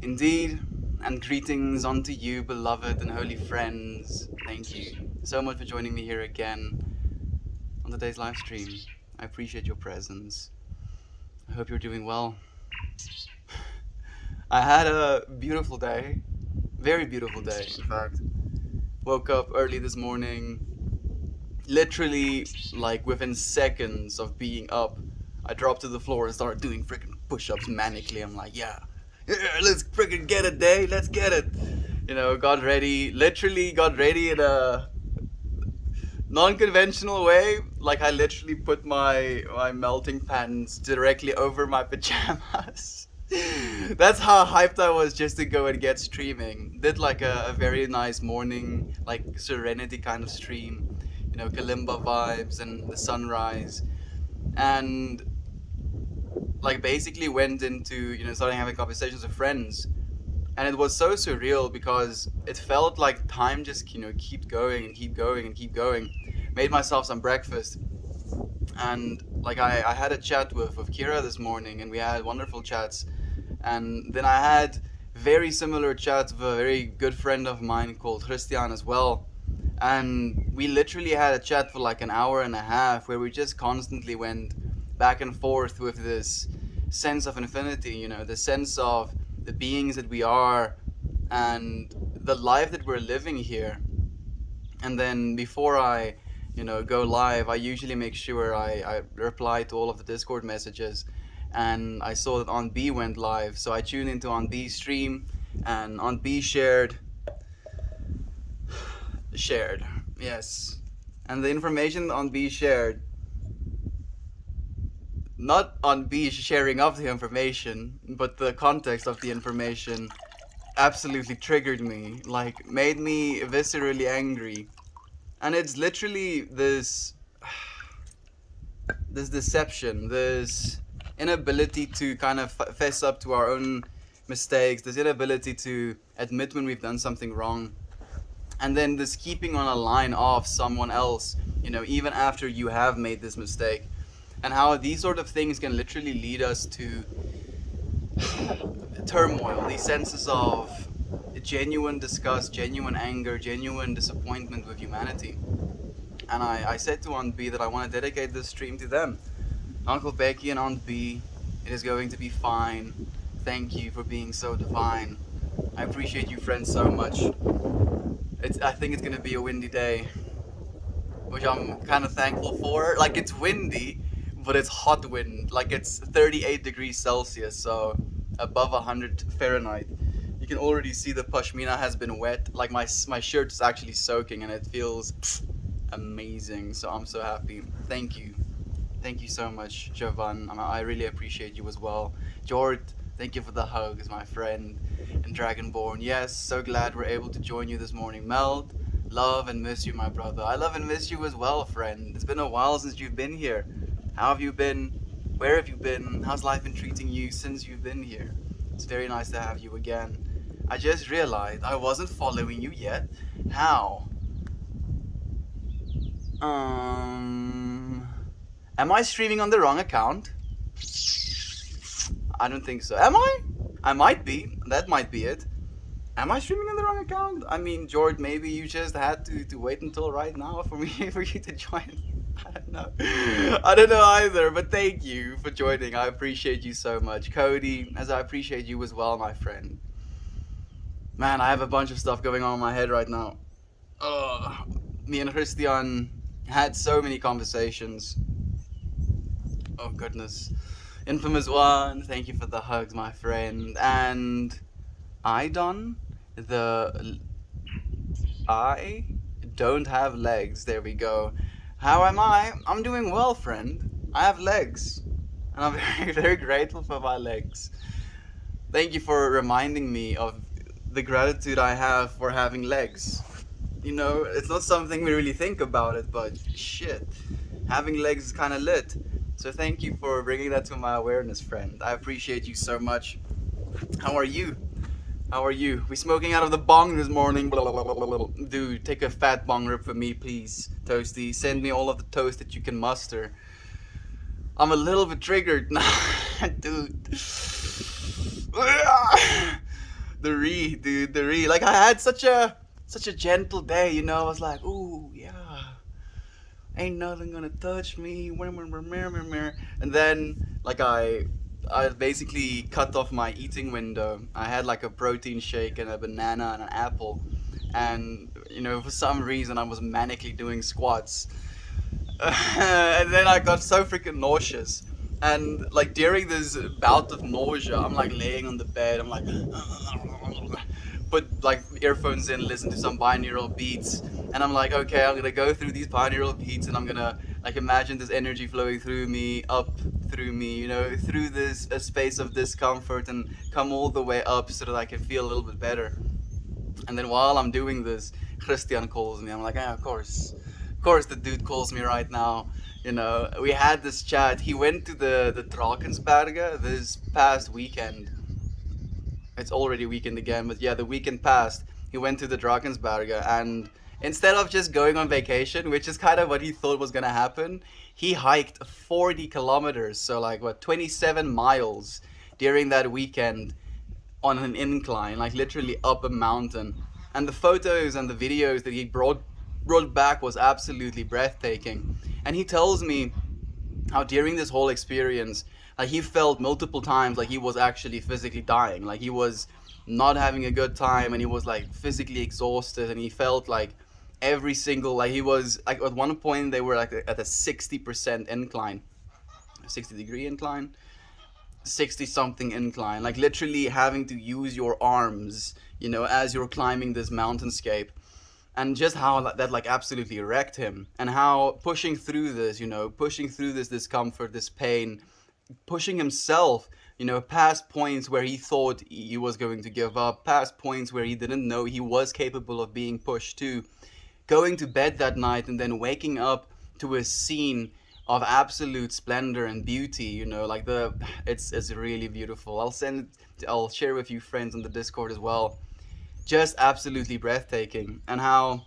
Indeed, and greetings unto you, beloved and holy friends. Thank you so much for joining me here again on today's live stream. I appreciate your presence. I hope you're doing well. I had a beautiful day, very beautiful day, in fact. Woke up early this morning, literally, like within seconds of being up, I dropped to the floor and started doing freaking push-ups manically. I'm like, yeah, let's freaking get it, day, let's get it. Got ready, literally got ready in a non-conventional way. Like I literally put my melting pants directly over my pajamas. That's how hyped I was just to go and get streaming. Did like a very nice morning, like serenity kind of stream. Kalimba vibes and the sunrise. And like basically went into, starting having conversations with friends. And it was so surreal because it felt like time just, keep going and keep going and keep going. Made myself some breakfast. And like I had a chat with Kira this morning, and we had wonderful chats. And then I had very similar chats with a very good friend of mine called Christian as well. And we literally had a chat for like an hour and a half where we just constantly went back and forth with this sense of infinity, the sense of the beings that we are and the life that we're living here. And then before I, go live, I usually make sure I reply to all of the Discord messages. And I saw that On B went live, so I tuned into On B's stream, and On B shared, yes. And the information On B shared, not On B sharing of the information, but the context of the information absolutely triggered me, like made me viscerally angry. And it's literally this deception, this inability to kind of fess up to our own mistakes, this inability to admit when we've done something wrong, and then this keeping on a line of someone else, even after you have made this mistake, and how these sort of things can literally lead us to turmoil, these senses of genuine disgust, genuine anger, genuine disappointment with humanity. And I said to Aunt B that I want to dedicate this stream to them. Uncle Becky and Aunt B, it is going to be fine. Thank you for being so divine. I appreciate you friends so much. I think it's gonna be a windy day, which I'm kind of thankful for. Like, it's windy, but it's hot wind. Like, it's 38 degrees Celsius, so above 100 Fahrenheit. You can already see the pashmina has been wet. Like, my shirt is actually soaking, and it feels amazing. So I'm so happy. Thank you so much, Jovan. I really appreciate you as well. Jort, thank you for the hugs, my friend. And Dragonborn, yes, so glad we're able to join you this morning. Meld, love and miss you, my brother. I love and miss you as well, friend. It's been a while since you've been here. How have you been? Where have you been? How's life been treating you since you've been here? It's very nice to have you again. I just realized I wasn't following you yet. How? Am I streaming on the wrong account? I don't think so. Am I? I might be. That might be it. Am I streaming on the wrong account? I mean, George, maybe you just had to wait until right now for you to join. I don't know. I don't know either, but thank you for joining. I appreciate you so much. Cody, as I appreciate you as well, my friend. Man, I have a bunch of stuff going on in my head right now. Me and Christian had so many conversations. Oh goodness. Infamous One, thank you for the hugs, my friend. And I don't have legs. There we go. How am I? I'm doing well, friend. I have legs. And I'm very, very grateful for my legs. Thank you for reminding me of the gratitude I have for having legs. It's not something we really think about it, but shit, having legs is kind of lit. So thank you for bringing that to my awareness, friend. I appreciate you so much. How are you? We smoking out of the bong this morning. Dude, take a fat bong rip for me, please. Toasty, send me all of the toast that you can muster. I'm a little bit triggered now, dude. The re, dude, the re. Like I had such a gentle day, you know. I was like, ooh, yeah, ain't nothing gonna touch me. And then like I basically cut off my eating window. I had like a protein shake and a banana and an apple, and you know for some reason I was manically doing squats, and then I got so freaking nauseous. And like during this bout of nausea, I'm like laying on the bed. I'm like, put like earphones in, listen to some binaural beats, and I'm like, okay, I'm gonna go through these binaural beats, and I'm gonna like imagine this energy flowing through me, up through me, you know, through this a space of discomfort, and come all the way up so that I can feel a little bit better. And then while I'm doing this, Christian calls me. I'm like, yeah, of course, the dude calls me right now. You know, we had this chat. He went to the Drakensberge this past weekend. It's already weekend again, but yeah, the weekend passed. He went to the Drakensberge, and instead of just going on vacation, which is kind of what he thought was gonna happen, he hiked 40 kilometers, so like what, 27 miles during that weekend on an incline, like literally up a mountain. And the photos and the videos that he brought back was absolutely breathtaking. And he tells me how during this whole experience, like he felt multiple times like he was actually physically dying, like he was not having a good time, and he was like physically exhausted, and he felt like every single like he was like at one point they were like at a 60% incline, 60-degree incline, 60 something incline, like literally having to use your arms, you know, as you're climbing this mountainscape. And just how that like absolutely wrecked him, and how pushing through this, you know, pushing through this discomfort, this pain, pushing himself, you know, past points where he thought he was going to give up, past points where he didn't know he was capable of being pushed to, going to bed that night and then waking up to a scene of absolute splendor and beauty, you know, like it's really beautiful. I'll share with you friends on the Discord as well. Just absolutely breathtaking. And how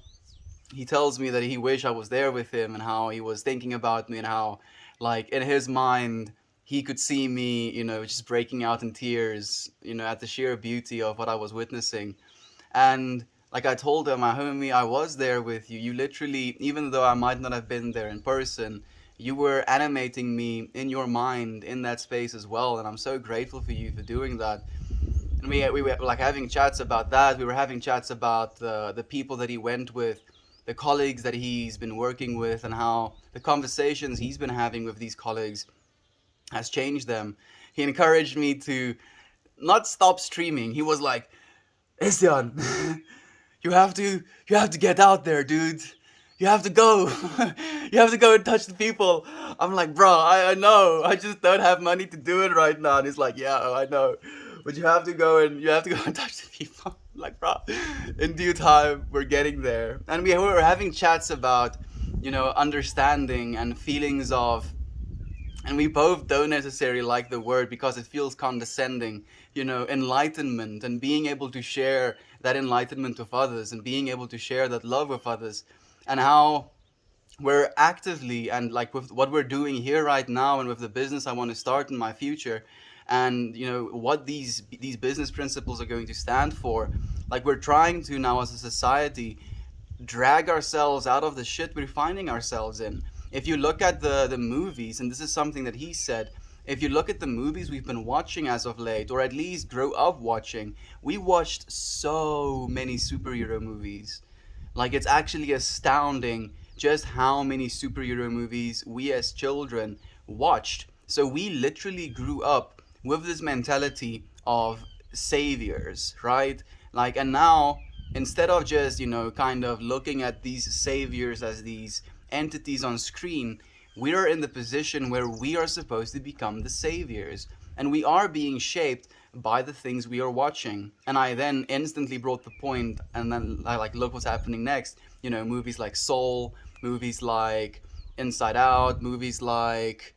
he tells me that he wish I was there with him, and how he was thinking about me, and how like in his mind he could see me, you know, just breaking out in tears, you know, at the sheer beauty of what I was witnessing. And like I told him, my homie, I was there with you. You literally, even though I might not have been there in person, you were animating me in your mind in that space as well. And I'm so grateful for you for doing that. And we were like having chats about that. We were having chats about the people that he went with, the colleagues that he's been working with, and how the conversations he's been having with these colleagues has changed them. He encouraged me to not stop streaming. He was like, Estian, you have to get out there, dude. You have to go. You have to go and touch the people. I'm like, bro, I know. I just don't have money to do it right now. And he's like, yeah, I know. But you have to go and touch the people. I'm like, bro, in due time, we're getting there. And we were having chats about, you know, understanding and feelings of, and we both don't necessarily like the word because it feels condescending, you know, enlightenment, and being able to share that enlightenment with others, and being able to share that love with others. And how we're actively, and like with what we're doing here right now, and with the business I want to start in my future, and you know what these business principles are going to stand for, like we're trying to now as a society drag ourselves out of the shit we're finding ourselves in. If you look at the movies, and this is something that he said, if you look at the movies we've been watching as of late, or at least grow up watching, we watched so many superhero movies. Like it's actually astounding just how many superhero movies we as children watched. So we literally grew up with this mentality of saviors, right? Like, and now instead of just, you know, kind of looking at these saviors as these entities on screen, we are in the position where we are supposed to become the saviors. And we are being shaped by the things we are watching. And I then instantly brought the point, and then I like, look what's happening next. You know, movies like Soul, movies like Inside Out, movies like,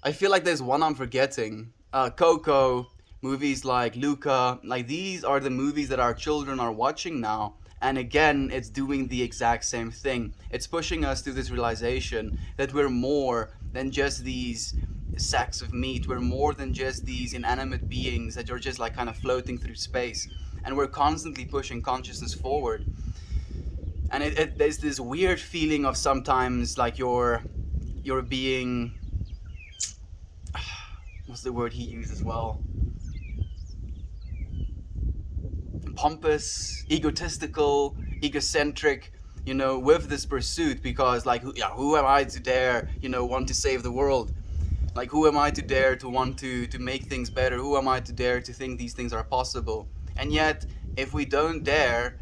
I feel like there's one I'm forgetting. Coco, movies like Luca. Like these are the movies that our children are watching now. And again, it's doing the exact same thing. It's pushing us to this realization that we're more than just these sacks of meat. We're more than just these inanimate beings that are just like kind of floating through space, and we're constantly pushing consciousness forward. And there's this weird feeling of sometimes like you're being, what's the word he used as well, pompous, egotistical, egocentric, with this pursuit, because like who am I to dare want to save the world? Like, who am I to dare to want to make things better? Who am I to dare to think these things are possible? And yet, if we don't dare,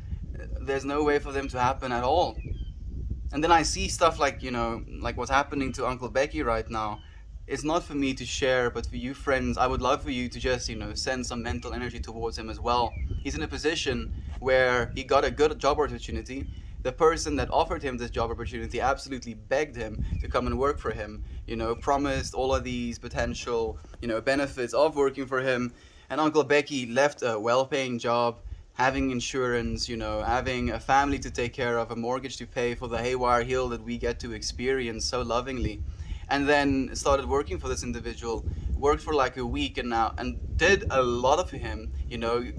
there's no way for them to happen at all. And then I see stuff like, like what's happening to Uncle Becky right now. It's not for me to share, but for you friends, I would love for you to just, send some mental energy towards him as well. He's in a position where he got a good job opportunity. The person that offered him this job opportunity absolutely begged him to come and work for him, promised all of these potential, benefits of working for him. And Uncle Becky left a well-paying job, having insurance, having a family to take care of, a mortgage to pay for the haywire hill that we get to experience so lovingly. And then started working for this individual, worked for like a week and did a lot of him,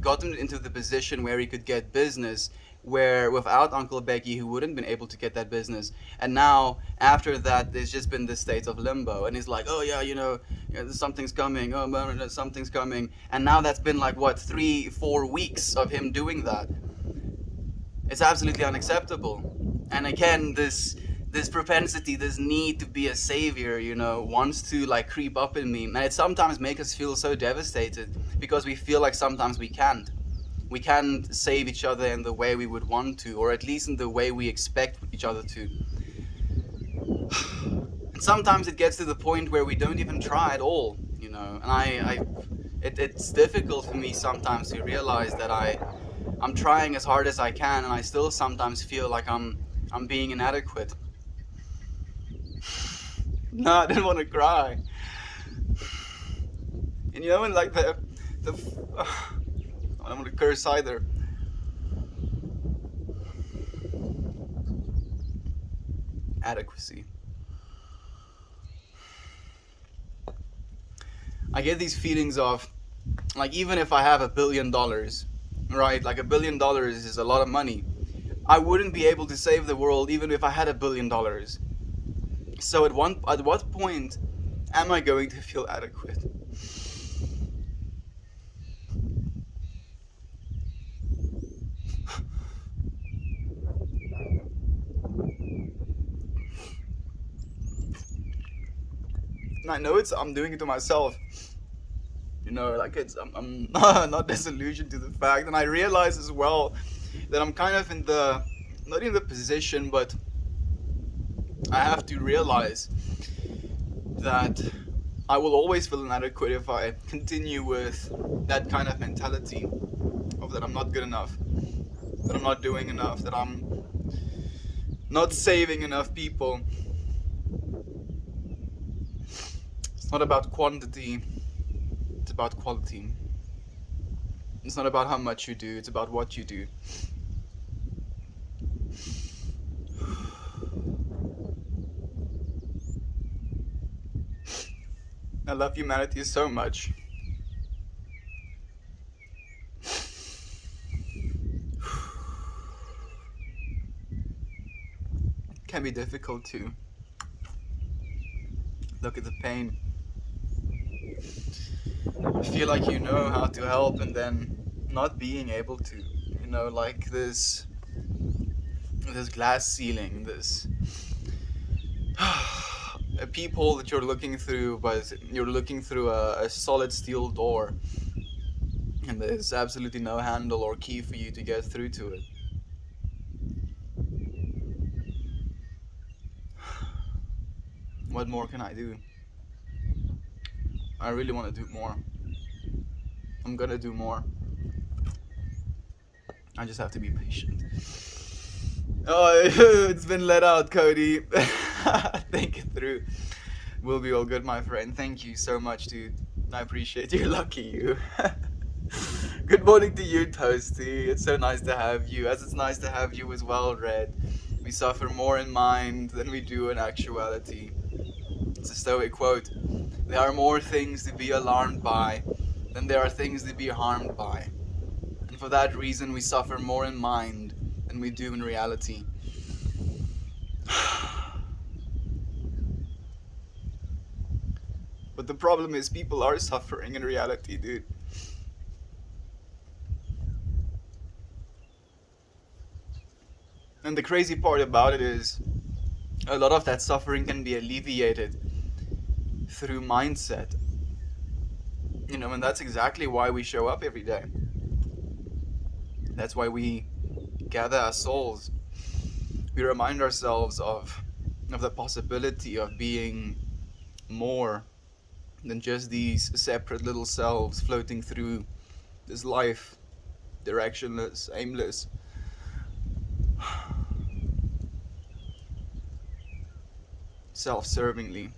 got him into the position where he could get business, where without Uncle Becky he wouldn't been able to get that business. And now after that there's just been this state of limbo, and he's like, oh yeah, something's coming, oh something's coming. And now that's been like what, 3-4 weeks of him doing that. It's absolutely unacceptable. And again, this propensity, this need to be a savior, wants to like creep up in me, and it sometimes makes us feel so devastated, because we feel like sometimes we can't save each other in the way we would want to, or at least in the way we expect each other to. And sometimes it gets to the point where we don't even try at all, and it's difficult for me sometimes to realize that I'm trying as hard as I can, and I still sometimes feel like I'm being inadequate. No, I didn't want to cry. And and like the I don't want to curse either. Adequacy. I get these feelings of, like, even if I have $1 billion, right? Like $1 billion is a lot of money. I wouldn't be able to save the world even if I had $1 billion. So at what point am I going to feel adequate? And I know I'm doing it to myself. Like I'm not disillusioned to the fact, and I realize as well that I'm kind of not in the position, but I have to realize that I will always feel inadequate if I continue with that kind of mentality of that I'm not good enough, that I'm not doing enough, that I'm not saving enough people. It's not about quantity, it's about quality. It's not about how much you do, it's about what you do. I love humanity so much. It can be difficult to look at the pain. I feel like you know how to help, and then not being able to, like this glass ceiling, this a peephole that you're looking through, but you're looking through a solid steel door, and there's absolutely no handle or key for you to get through to it. What more can I do? I really want to do more. I'm gonna do more. I just have to be patient. Oh, it's been let out, Cody. Think it through. We'll be all good, my friend. Thank you so much, dude. I appreciate you. Lucky you. Good morning to you, Toasty. It's so nice to have you, as it's nice to have you as well, Red. We suffer more in mind than we do in actuality. It's a Stoic quote. There are more things to be alarmed by than there are things to be harmed by. And for that reason, we suffer more in mind than we do in reality. But the problem is, people are suffering in reality, dude. And the crazy part about it is, a lot of that suffering can be alleviated through mindset. And that's exactly why we show up every day. That's why we gather our souls. We remind ourselves of the possibility of being more than just these separate little selves floating through this life, directionless, aimless. Self-servingly.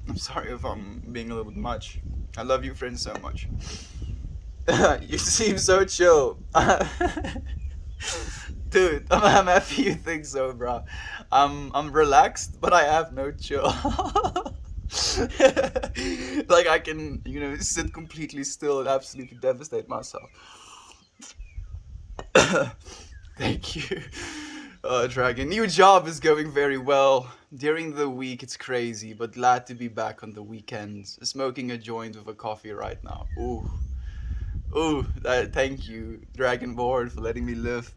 I'm sorry if I'm being a little bit much. I love you, friends, so much. You seem so chill. Dude, I'm happy you think so, bro. I'm relaxed, but I have no chill. Like I can, sit completely still and absolutely devastate myself. Thank you. Dragon. New job is going very well. During the week it's crazy, but glad to be back on the weekends. Smoking a joint with a coffee right now. Ooh. Ooh, thank you, Dragonborn, for letting me live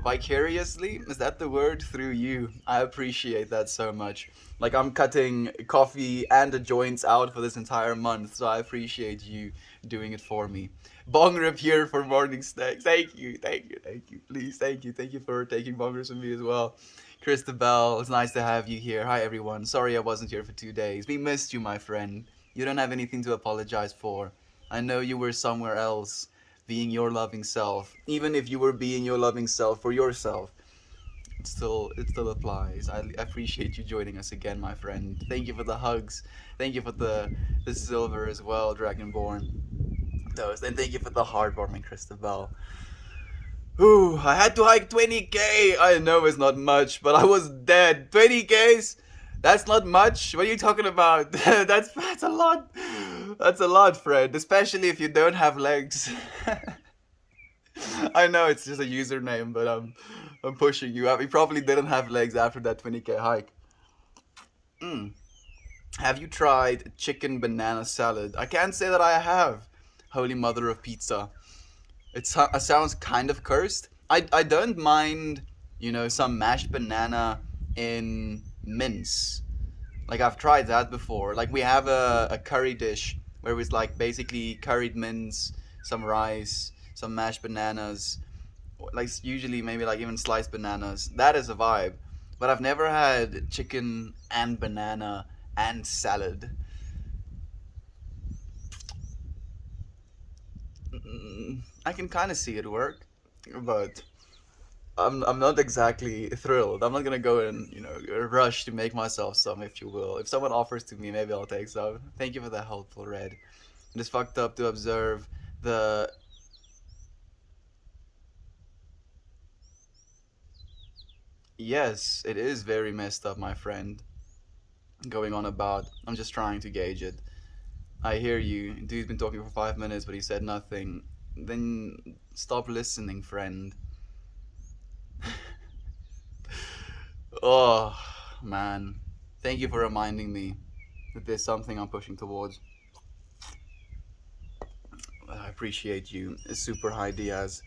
vicariously. Is that the word? Through you. I appreciate that so much. Like, I'm cutting coffee and the joints out for this entire month, so I appreciate you doing it for me. Bong rip here for morning snacks. Thank you, thank you, thank you. Please, thank you. Thank you for taking bongers with me as well. Christabel, it's nice to have you here. Hi, everyone. Sorry I wasn't here for 2 days. We missed you, my friend. You don't have anything to apologize for. I know you were somewhere else, being your loving self. Even if you were being your loving self for yourself, it still applies. I appreciate you joining us again, my friend. Thank you for the hugs. Thank you for the silver as well, Dragonborn. Those. And thank you for the heartwarming, Christabel. Ooh, I had to hike 20k. I know it's not much, but I was dead. 20k's? That's not much. What are you talking about? That's a lot. That's a lot, Fred. Especially if you don't have legs. I know it's just a username, but I'm pushing you up. You probably didn't have legs after that 20k hike. Mm. Have you tried chicken banana salad? I can't say that I have. Holy mother of pizza. It sounds kind of cursed. I don't mind, some mashed banana in mince. Like I've tried that before. Like we have a curry dish where it's like basically curried mince, some rice, some mashed bananas, like usually maybe like even sliced bananas. That is a vibe. But I've never had chicken and banana and salad. I can kind of see it work, but I'm not exactly thrilled. I'm not gonna go and rush to make myself some, if you will. If someone offers to me, maybe I'll take some. Thank you for the helpful Red. It is fucked up to observe the. Yes, it is very messed up, my friend. Going on about. I'm just trying to gauge it. I hear you. Dude's been talking for 5 minutes, but he said nothing. Then stop listening, friend. Oh, man. Thank you for reminding me that there's something I'm pushing towards. I appreciate you. Super high Diaz.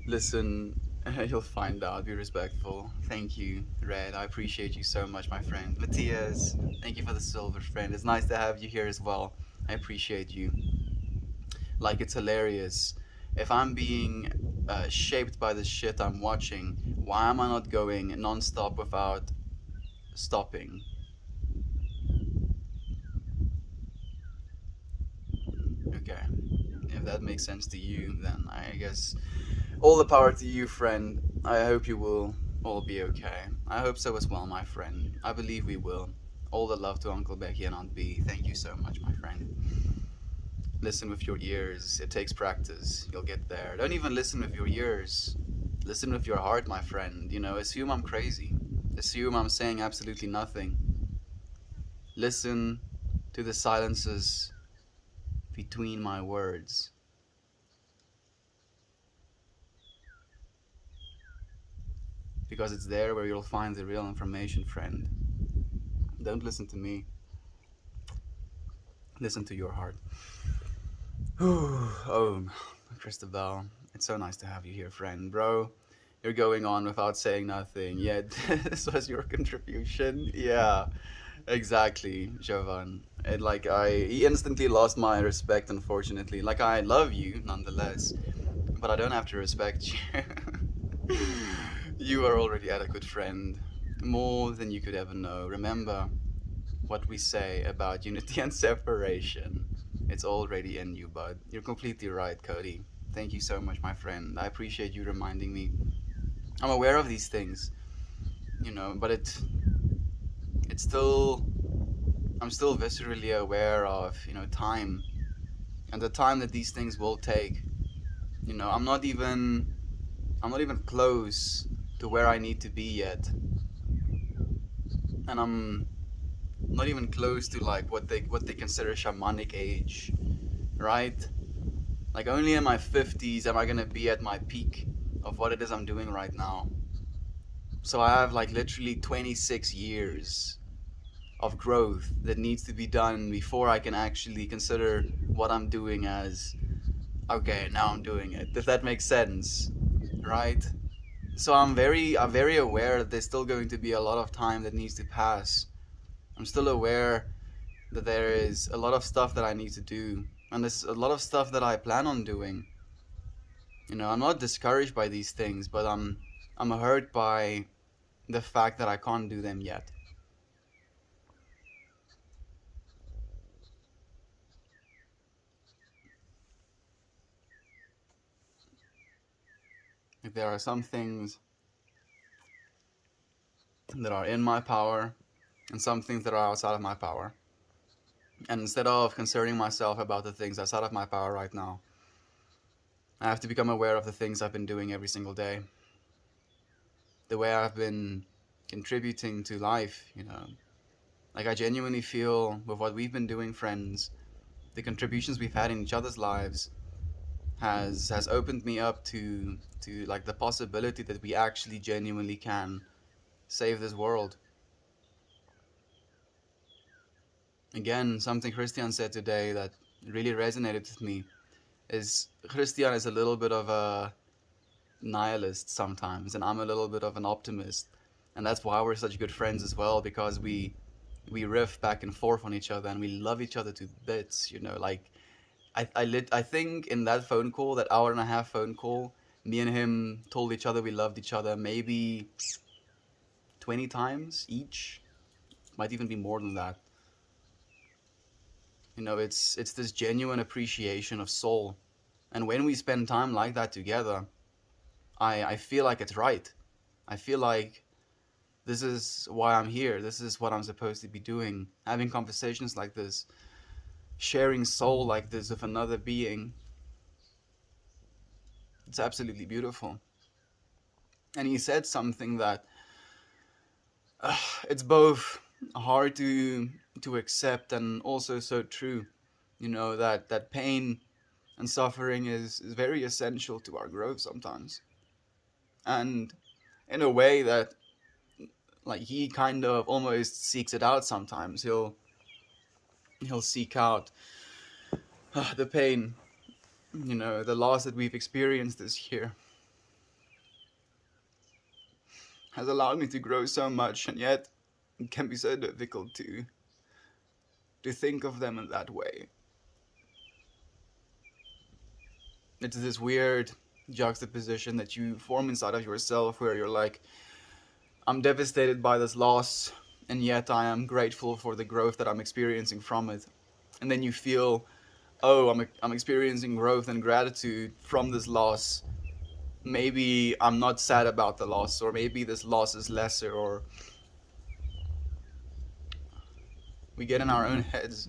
Listen, you'll find out. Be respectful. Thank you, Red. I appreciate you so much, my friend. Matthias, thank you for the silver, friend. It's nice to have you here as well. I appreciate you. Like, it's hilarious. If I'm being shaped by the shit I'm watching, why am I not going non-stop without stopping? Okay. If that makes sense to you, then I guess all the power to you, friend. I hope you will all be okay. I hope so as well, my friend. I believe we will. All the love to Uncle Becky and Aunt B. Thank you so much, my friend. Listen with your ears. It takes practice. You'll get there. Don't even listen with your ears. Listen with your heart, my friend. Assume I'm crazy. Assume I'm saying absolutely nothing. Listen to the silences between my words. Because it's there where you'll find the real information, friend. Don't listen to me. Listen to your heart. Oh, Christabel, it's so nice to have you here, friend. Bro, you're going on without saying nothing. Yeah, this was your contribution. Yeah, exactly, Jovan. And like, he instantly lost my respect, unfortunately. Like, I love you nonetheless, but I don't have to respect you. You are already adequate, friend. More than you could ever know. Remember what we say about unity and separation. It's already in you, bud. You're completely right, Cody. Thank you so much, my friend. I appreciate you reminding me. I'm aware of these things, but it's still I'm still viscerally aware of, time and the time that these things will take. I'm not even close to where I need to be yet. And I'm not even close to like what they consider shamanic age, right? Like only in my 50s am I going to be at my peak of what it is I'm doing right now. So I have like literally 26 years of growth that needs to be done before I can actually consider what I'm doing as okay, now I'm doing it. If that makes sense, right? So I'm very aware that there's still going to be a lot of time that needs to pass. I'm still aware that there is a lot of stuff that I need to do, and there's a lot of stuff that I plan on doing. I'm not discouraged by these things, but I'm hurt by the fact that I can't do them yet. Like there are some things that are in my power and some things that are outside of my power. And instead of concerning myself about the things outside of my power right now, I have to become aware of the things I've been doing every single day. The way I've been contributing to life. Like I genuinely feel with what we've been doing, friends, the contributions we've had in each other's lives has opened me up to like the possibility that we actually genuinely can save this world. Again, something Christian said today that really resonated with me is Christian is a little bit of a nihilist sometimes, and I'm a little bit of an optimist, and that's why we're such good friends as well, because we riff back and forth on each other and we love each other to bits. Like I think in that phone call, that hour and a half phone call, me and him told each other we loved each other maybe 20 times each. Might even be more than that. It's this genuine appreciation of soul. And when we spend time like that together, I feel like it's right. I feel like this is why I'm here. This is what I'm supposed to be doing. Having conversations like this, sharing soul like this with another being. It's absolutely beautiful. And he said something that it's both hard to accept and also so true. That pain and suffering is very essential to our growth sometimes. And in a way that like he kind of almost seeks it out sometimes. He'll seek out the pain, the loss that we've experienced this year has allowed me to grow so much, and yet it can be so difficult to think of them in that way. It's this weird juxtaposition that you form inside of yourself where you're like, I'm devastated by this loss, and yet I am grateful for the growth that I'm experiencing from it. And then you feel, oh, I'm experiencing growth and gratitude from this loss. Maybe I'm not sad about the loss, or maybe this loss is lesser, or we get in our own heads.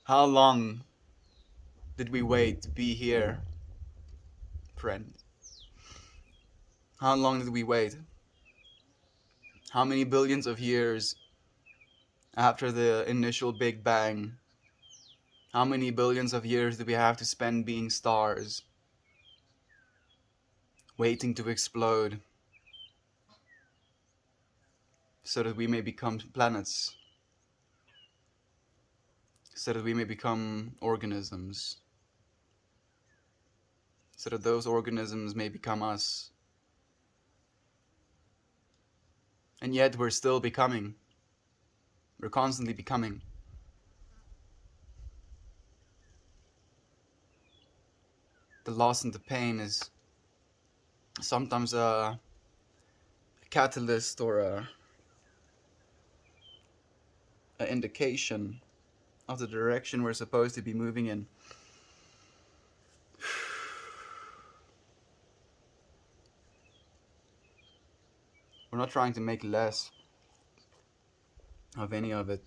How long did we wait to be here, friend? How long did we wait? How many billions of years after the initial Big Bang? How many billions of years do we have to spend being stars, waiting to explode, so that we may become planets, so that we may become organisms, so that those organisms may become us? And yet we're still becoming. We're constantly becoming. The loss and the pain is sometimes a catalyst or a indication of the direction we're supposed to be moving in. We're not trying to make less of any of it.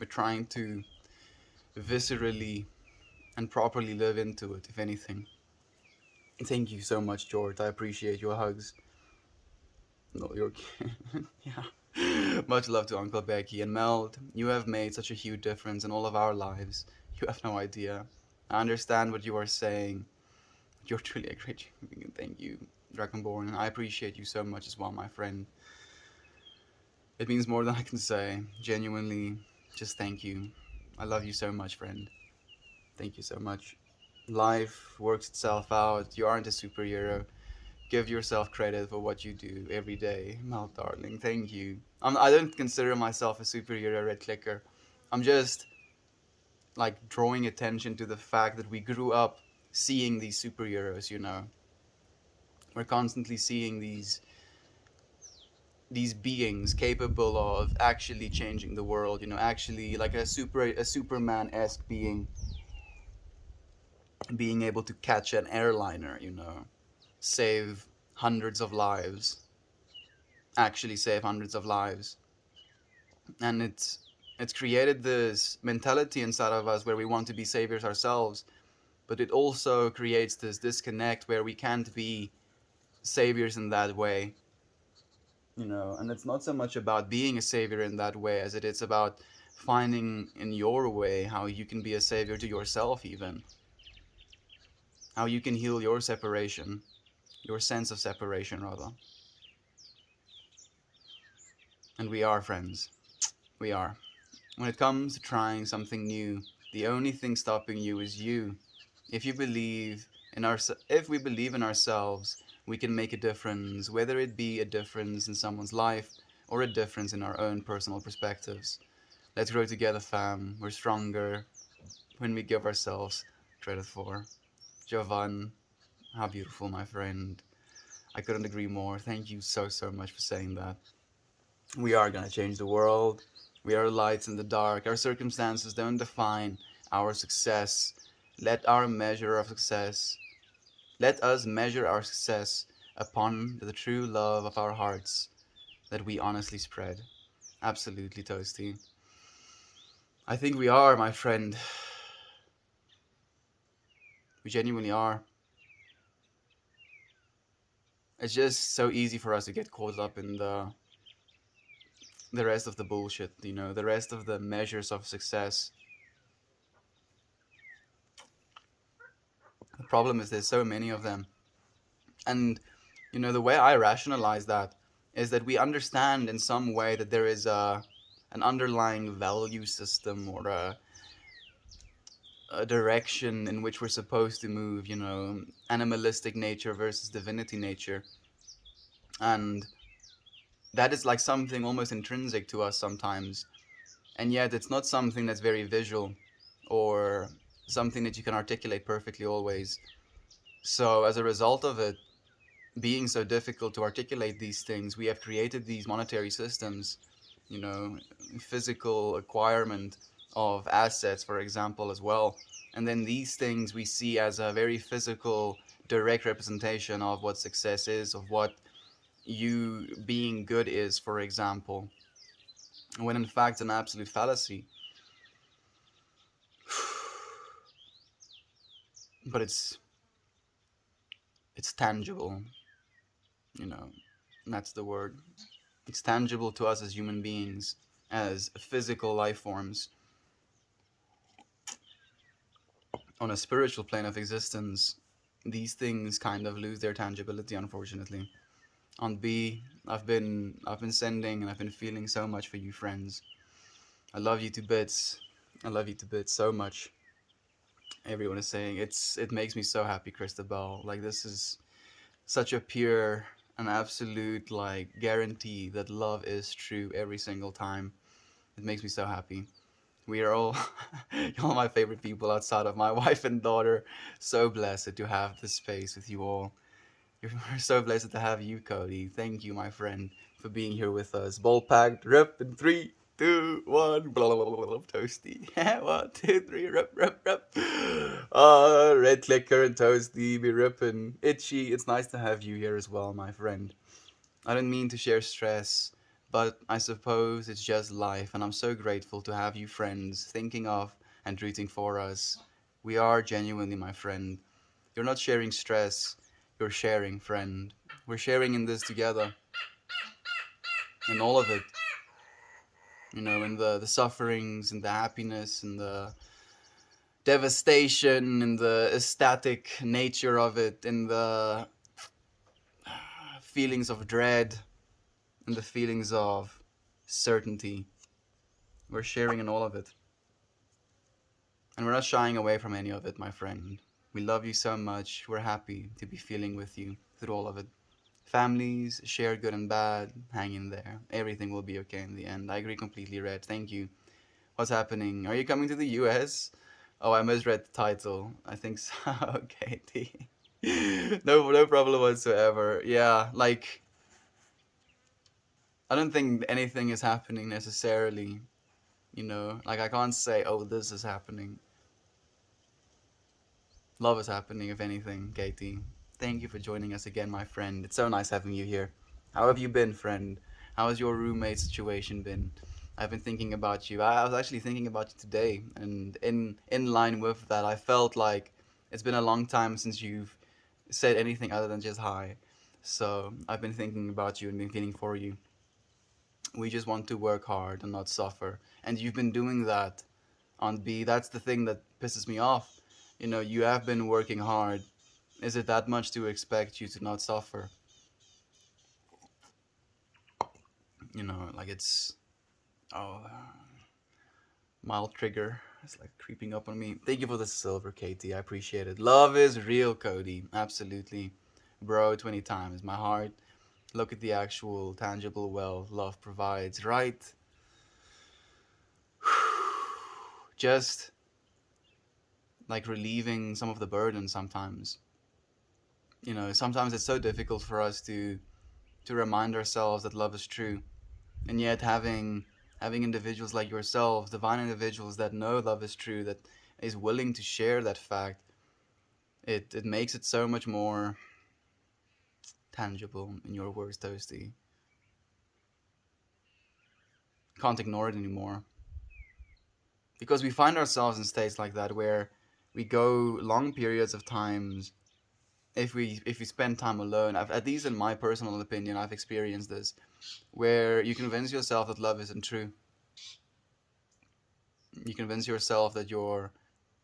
We're trying to viscerally and properly live into it, if anything. Thank you so much, George. I appreciate your hugs. No, you're yeah. Much love to Uncle Becky and Meld. You have made such a huge difference in all of our lives. You have no idea. I understand what you are saying. You're truly a great human being. Thank you, Dragonborn. I appreciate you so much as well, my friend. It means more than I can say. Genuinely, just thank you. I love you so much, friend. Thank you so much. Life works itself out. You aren't a superhero. Give yourself credit for what you do every day. Mel, darling, thank you. I don't consider myself a superhero, Red Clicker. I'm just like drawing attention to the fact that we grew up seeing these superheroes, you know. We're constantly seeing these beings capable of actually changing the world, you know, actually like a Superman-esque being being able to catch an airliner, you know, save hundreds of lives, actually save hundreds of lives. And it's created this mentality inside of us where we want to be saviors ourselves, but it also creates this disconnect where we can't be saviors in that way, you know. And it's not so much about being a savior in that way as it is about finding in your way how you can be a savior to yourself, even how you can heal your separation, your sense of separation rather. And we are friends, we are. When it comes to trying something new, the only thing stopping you is you. If you believe in our, if we believe in ourselves, we can make a difference, whether it be a difference in someone's life or a difference in our own personal perspectives. Let's grow together, fam. We're stronger when we give ourselves credit for. Jovan, how beautiful, my friend. I couldn't agree more. Thank you so, so much for saying that. We are gonna change the world. We are lights in the dark. Our circumstances don't define our success. Let our measure of success, let us measure our success upon the true love of our hearts that we honestly spread. Absolutely, Toasty. I think we are, my friend. We genuinely are. It's just so easy for us to get caught up in the rest of the bullshit, you know, the rest of the measures of success. The problem is there's so many of them. And, you know, the way I rationalize that is that we understand in some way that there is an underlying value system or a direction in which we're supposed to move, you know, animalistic nature versus divinity nature. And that is like something almost intrinsic to us sometimes. And yet it's not something that's very visual or something that you can articulate perfectly always. So as a result of it being so difficult to articulate these things, we have created these monetary systems, you know, physical acquirement of assets, for example, as well. And then these things we see as a very physical, direct representation of what success is, of what you being good is, for example, when in fact it's an absolute fallacy. but it's tangible, you know. That's the word. It's tangible to us as human beings, as physical life forms. On a spiritual plane of existence, these things kind of lose their tangibility, unfortunately. On B, I've been sending and I've been feeling so much for you, friends. I love you to bits. I love you to bits so much. Everyone is saying it makes me so happy, Christabel. Like, this is such a pure and absolute like guarantee that love is true every single time. It makes me so happy. We are all all my favorite people outside of my wife and daughter. So blessed to have this space with you all. We're so blessed to have you, Cody. Thank you, my friend, for being here with us. Ball packed, rip in three, two, one. Blah, blah, blah, blah, toasty. 1, 2, 3, rip, rip, rip. Red clicker and toasty, be ripping. Itchy. It's nice to have you here as well, my friend. I don't mean to share stress, but I suppose it's just life, and I'm so grateful to have you friends thinking of and rooting for us. We are genuinely, my friend. You're not sharing stress, you're sharing, friend. We're sharing in this together, in all of it. In the sufferings, and the happiness, and the devastation, and the ecstatic nature of it, and the feelings of dread, and the feelings of certainty. We're sharing in all of it. And we're not shying away from any of it, my friend. We love you so much. We're happy to be feeling with you through all of it. Families, share good and bad, hang in there. Everything will be okay in the end. I agree completely, Red. Thank you. What's happening? Are you coming to the US? Oh, I misread the title. I think so. Okay, T. No problem whatsoever. Yeah, like, I don't think anything is happening necessarily. Like, I can't say, oh, this is happening. Love is happening, if anything, Katie. Thank you for joining us again, my friend. It's so nice having you here. How have you been, friend? How has your roommate situation been? I've been thinking about you. I was actually thinking about you today, and in line with that, I felt like it's been a long time since you've said anything other than just hi. So I've been thinking about you and been feeling for you. We just want to work hard and not suffer, and you've been doing that on B. That's the thing that pisses me off. You have been working hard. Is it that much to expect you to not suffer? Like, it's, oh, mild trigger. It's like creeping up on me. Thank you for the silver, Katie. I appreciate it. Love is real, Cody. Absolutely. Bro, 20 times. My heart. Look at the actual tangible wealth love provides, right? Just like relieving some of the burden sometimes. Sometimes it's so difficult for us to remind ourselves that love is true, and yet having individuals like yourselves, divine individuals that know love is true, that is willing to share that fact, it makes it so much more tangible. In your words, Toasty, can't ignore it anymore, because we find ourselves in states like that where we go long periods of times. If we spend time alone, at least in my personal opinion, I've experienced this, where you convince yourself that love isn't true. You convince yourself that you're,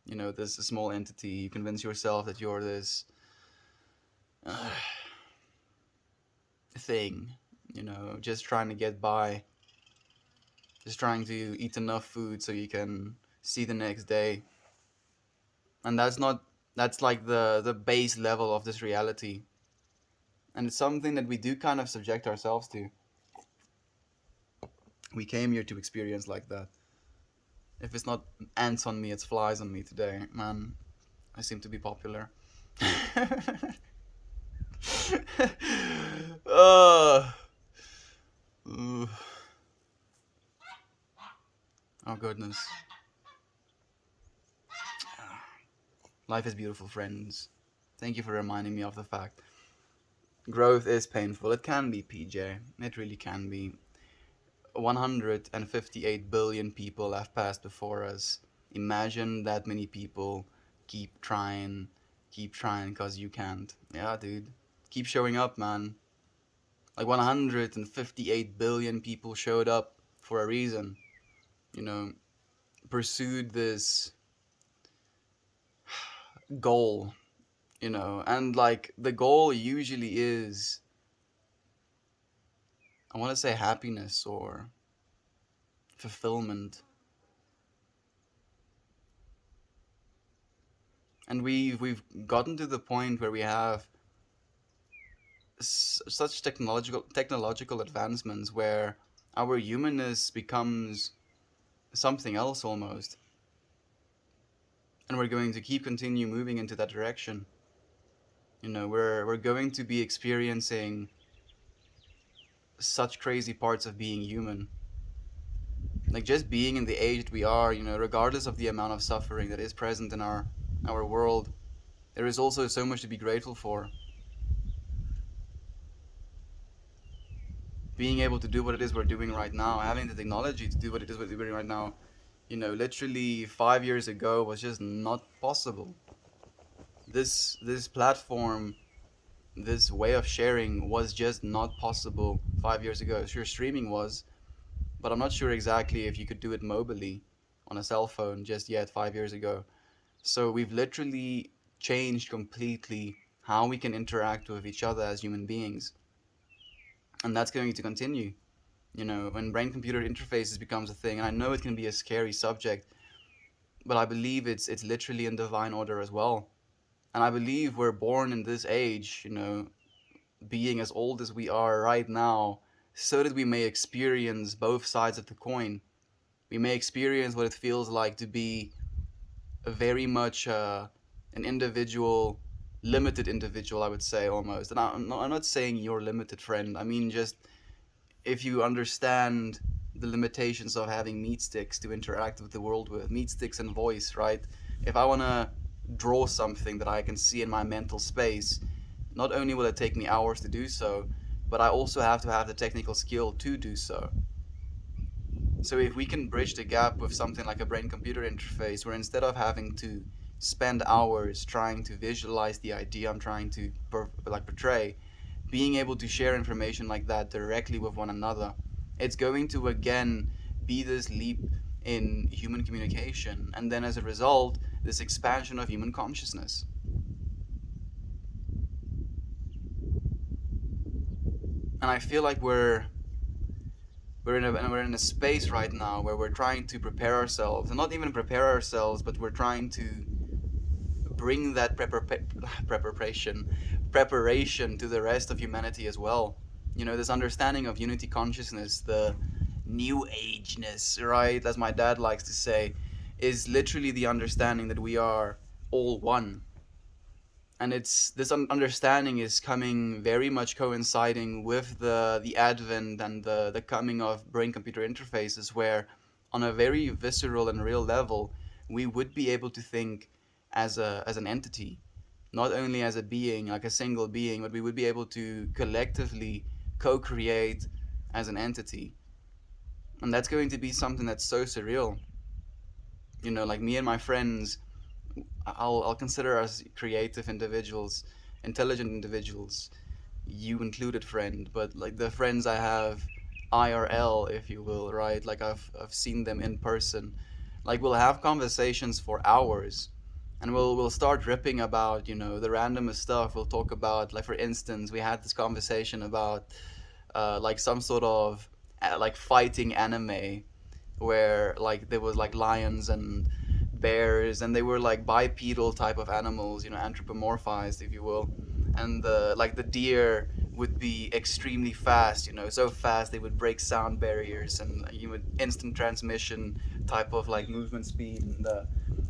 this small entity. You convince yourself that you're this uh, thing, just trying to get by, just trying to eat enough food so you can see the next day. And that's like the base level of this reality. And it's something that we do kind of subject ourselves to. We came here to experience like that. If it's not ants on me, it's flies on me today. Man, I seem to be popular. uh, ooh. Oh, goodness. Life is beautiful, friends. Thank you for reminding me of the fact. Growth is painful. It can be, PJ. It really can be. 158 billion people have passed before us. Imagine that many people keep trying Keep trying because you can't. Yeah, dude. Keep showing up, man. Like 158 billion people showed up for a reason. You know, pursued this goal, and like the goal usually is, I want to say happiness or fulfillment. And we've gotten to the point where we have such technological advancements where our humanness becomes something else almost, and we're going to continue moving into that direction. We're going to be experiencing such crazy parts of being human, like just being in the age that we are. Regardless of the amount of suffering that is present in our world, there is also so much to be grateful for. Being able to do what it is we're doing right now, having the technology to do what it is we're doing right now, literally 5 years ago was just not possible. This platform, this way of sharing was just not possible 5 years ago. Sure, streaming was, but I'm not sure exactly if you could do it mobily on a cell phone just yet 5 years ago. So we've literally changed completely how we can interact with each other as human beings. And that's going to continue. When brain computer interfaces becomes a thing, and I know it can be a scary subject, but I believe it's literally in divine order as well. And I believe we're born in this age, being as old as we are right now, so that we may experience both sides of the coin. We may experience what it feels like to be a very much an individual, limited individual, I would say almost. And I'm not saying you're limited, friend. I mean, just if you understand the limitations of having meat sticks to interact with the world with, meat sticks and voice, right? If I want to draw something that I can see in my mental space, not only will it take me hours to do so, but I also have to have the technical skill to do so. So if we can bridge the gap with something like a brain computer interface, where instead of having to spend hours trying to visualize the idea I'm trying to portray, being able to share information like that directly with one another, it's going to again be this leap in human communication, and then as a result, this expansion of human consciousness. And I feel like we're in a space right now where we're trying to prepare ourselves, and not even prepare ourselves, but we're trying to bring that preparation to the rest of humanity as well. This understanding of unity consciousness, the new ageness, right, as my dad likes to say, is literally the understanding that we are all one. And it's this understanding is coming very much coinciding with the advent and the coming of brain computer interfaces, where on a very visceral and real level we would be able to think as an entity, not only as a being, like a single being, but we would be able to collectively co-create as an entity. And that's going to be something that's so surreal. Like me and my friends, I'll consider us creative individuals, intelligent individuals, you included, friend. But like the friends I have, IRL, if you will, right? Like I've seen them in person. Like we'll have conversations for hours, and we'll start ripping about the randomest stuff. We'll talk about, like, for instance, we had this conversation about like some sort of like fighting anime, where like there was like lions and bears, and they were like bipedal type of animals, anthropomorphized, if you will. And the deer would be extremely fast, so fast they would break sound barriers, and you would instant transmission type of like movement speed. And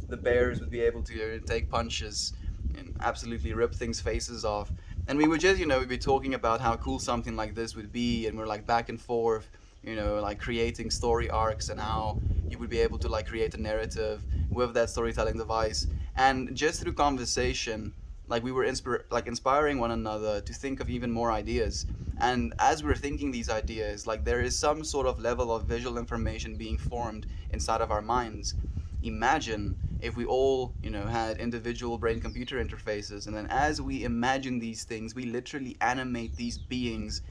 the bears would be able to take punches and absolutely rip things faces off. And we would just, we'd be talking about how cool something like this would be, and we're like back and forth, like creating story arcs, and how you would be able to like create a narrative with that storytelling device. And just through conversation, like we were inspiring one another to think of even more ideas. And as we're thinking these ideas, like there is some ssort of level of visual information being formed inside of our minds. Imagine if we all, had individual brain computer interfaces, and then as we imagine these things, we literally animate these beings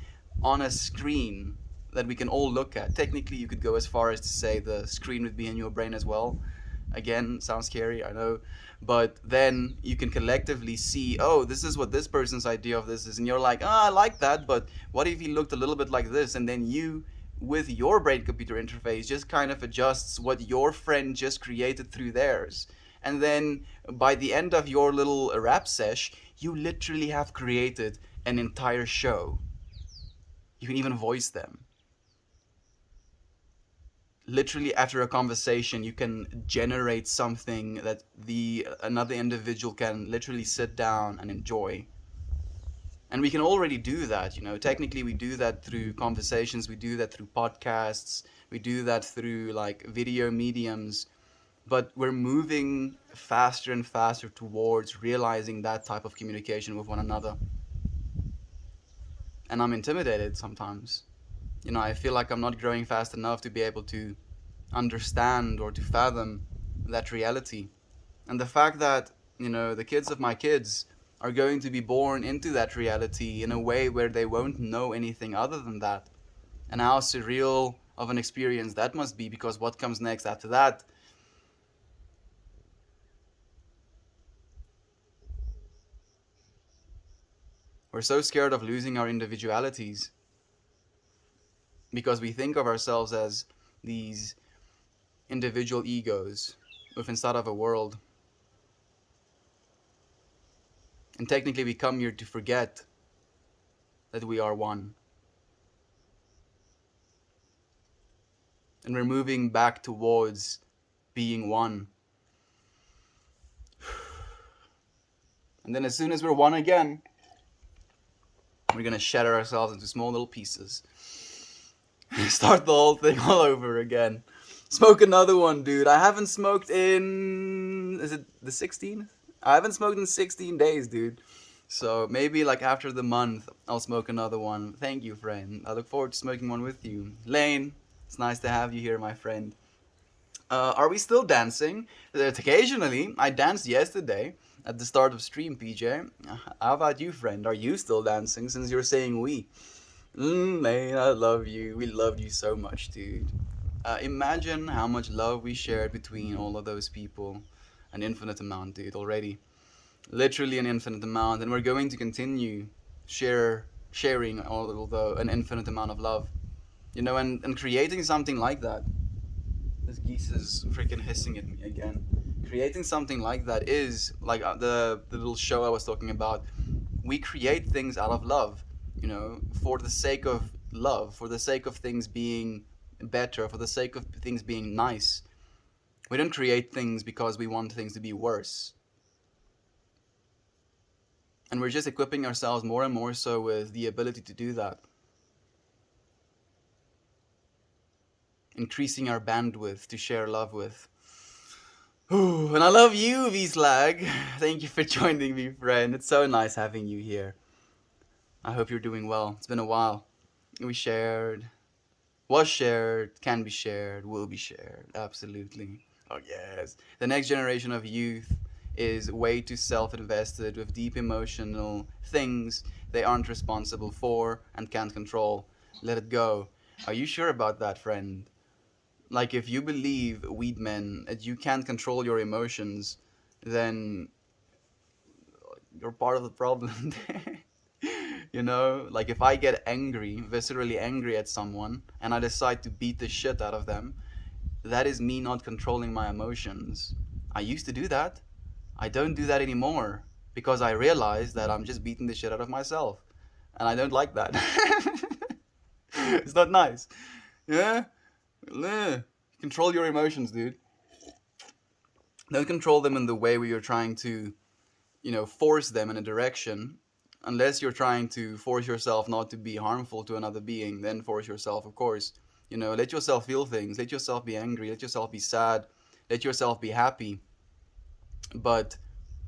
on a screen that we can all look at. Technically, you could go as far as to say the screen would be in your brain as well. Again, sounds scary, I know. But then you can collectively see, oh, this is what this person's idea of this is. And you're like, oh, I like that, but what if he looked a little bit like this? And then you, with your brain computer interface, just kind of adjusts what your friend just created through theirs. And then by the end of your little rap sesh, you literally have created an entire show. You can even voice them. Literally, after a conversation, you can generate something that the another individual can literally sit down and enjoy. And we can already do that, technically we do that through conversations, we do that through podcasts, we do that through like video mediums, but we're moving faster and faster towards realizing that type of communication with one another. And I'm intimidated sometimes. I feel like I'm not growing fast enough to be able to understand or to fathom that reality. And the fact that, the kids of my kids are going to be born into that reality in a way where they won't know anything other than that. And how surreal of an experience that must be, because what comes next after that? We're so scared of losing our individualities because we think of ourselves as these individual egos with inside of a world. And technically we come here to forget that we are one. And we're moving back towards being one. And then as soon as we're one again, we're gonna shatter ourselves into small little pieces. Start the whole thing all over again. Smoke another one, dude. I haven't smoked in... Is it the 16th? I haven't smoked in 16 days, dude. So maybe like after the month, I'll smoke another one. Thank you, friend. I look forward to smoking one with you. Lane, it's nice to have you here, my friend. Are we still dancing? Occasionally. I danced yesterday at the start of stream, PJ. How about you, friend? Are you still dancing since you're saying we? Lane, I love you. We loved you so much, dude. Imagine how much love we shared between all of those people. An infinite amount, dude, already. Literally an infinite amount. And we're going to continue sharing, although an infinite amount of love. And creating something like that. This geese is freaking hissing at me again. Creating something like that is, like the little show I was talking about, we create things out of love, for the sake of love, for the sake of things being better, for the sake of things being nice. We don't create things because we want things to be worse. And we're just equipping ourselves more and more so with the ability to do that. Increasing our bandwidth to share love with. Ooh, and I love you, V-Slag. Thank you for joining me, friend. It's so nice having you here. I hope you're doing well. It's been a while. We shared, was shared, can be shared, will be shared. Absolutely. Oh, yes. The next generation of youth is way too self-invested with deep emotional things they aren't responsible for and can't control. Let it go. Are you sure about that, friend? Like, if you believe, weed men, that you can't control your emotions, then you're part of the problem. Like if I get angry, viscerally angry at someone, and I decide to beat the shit out of them, that is me not controlling my emotions. I used to do that. I don't do that anymore because I realize that I'm just beating the shit out of myself. And I don't like that. It's not nice. Yeah? Control your emotions, dude. Don't control them in the way where you're trying to, force them in a direction. Unless you're trying to force yourself not to be harmful to another being, then force yourself, of course. Let yourself feel things. Let yourself be angry. Let yourself be sad. Let yourself be happy. But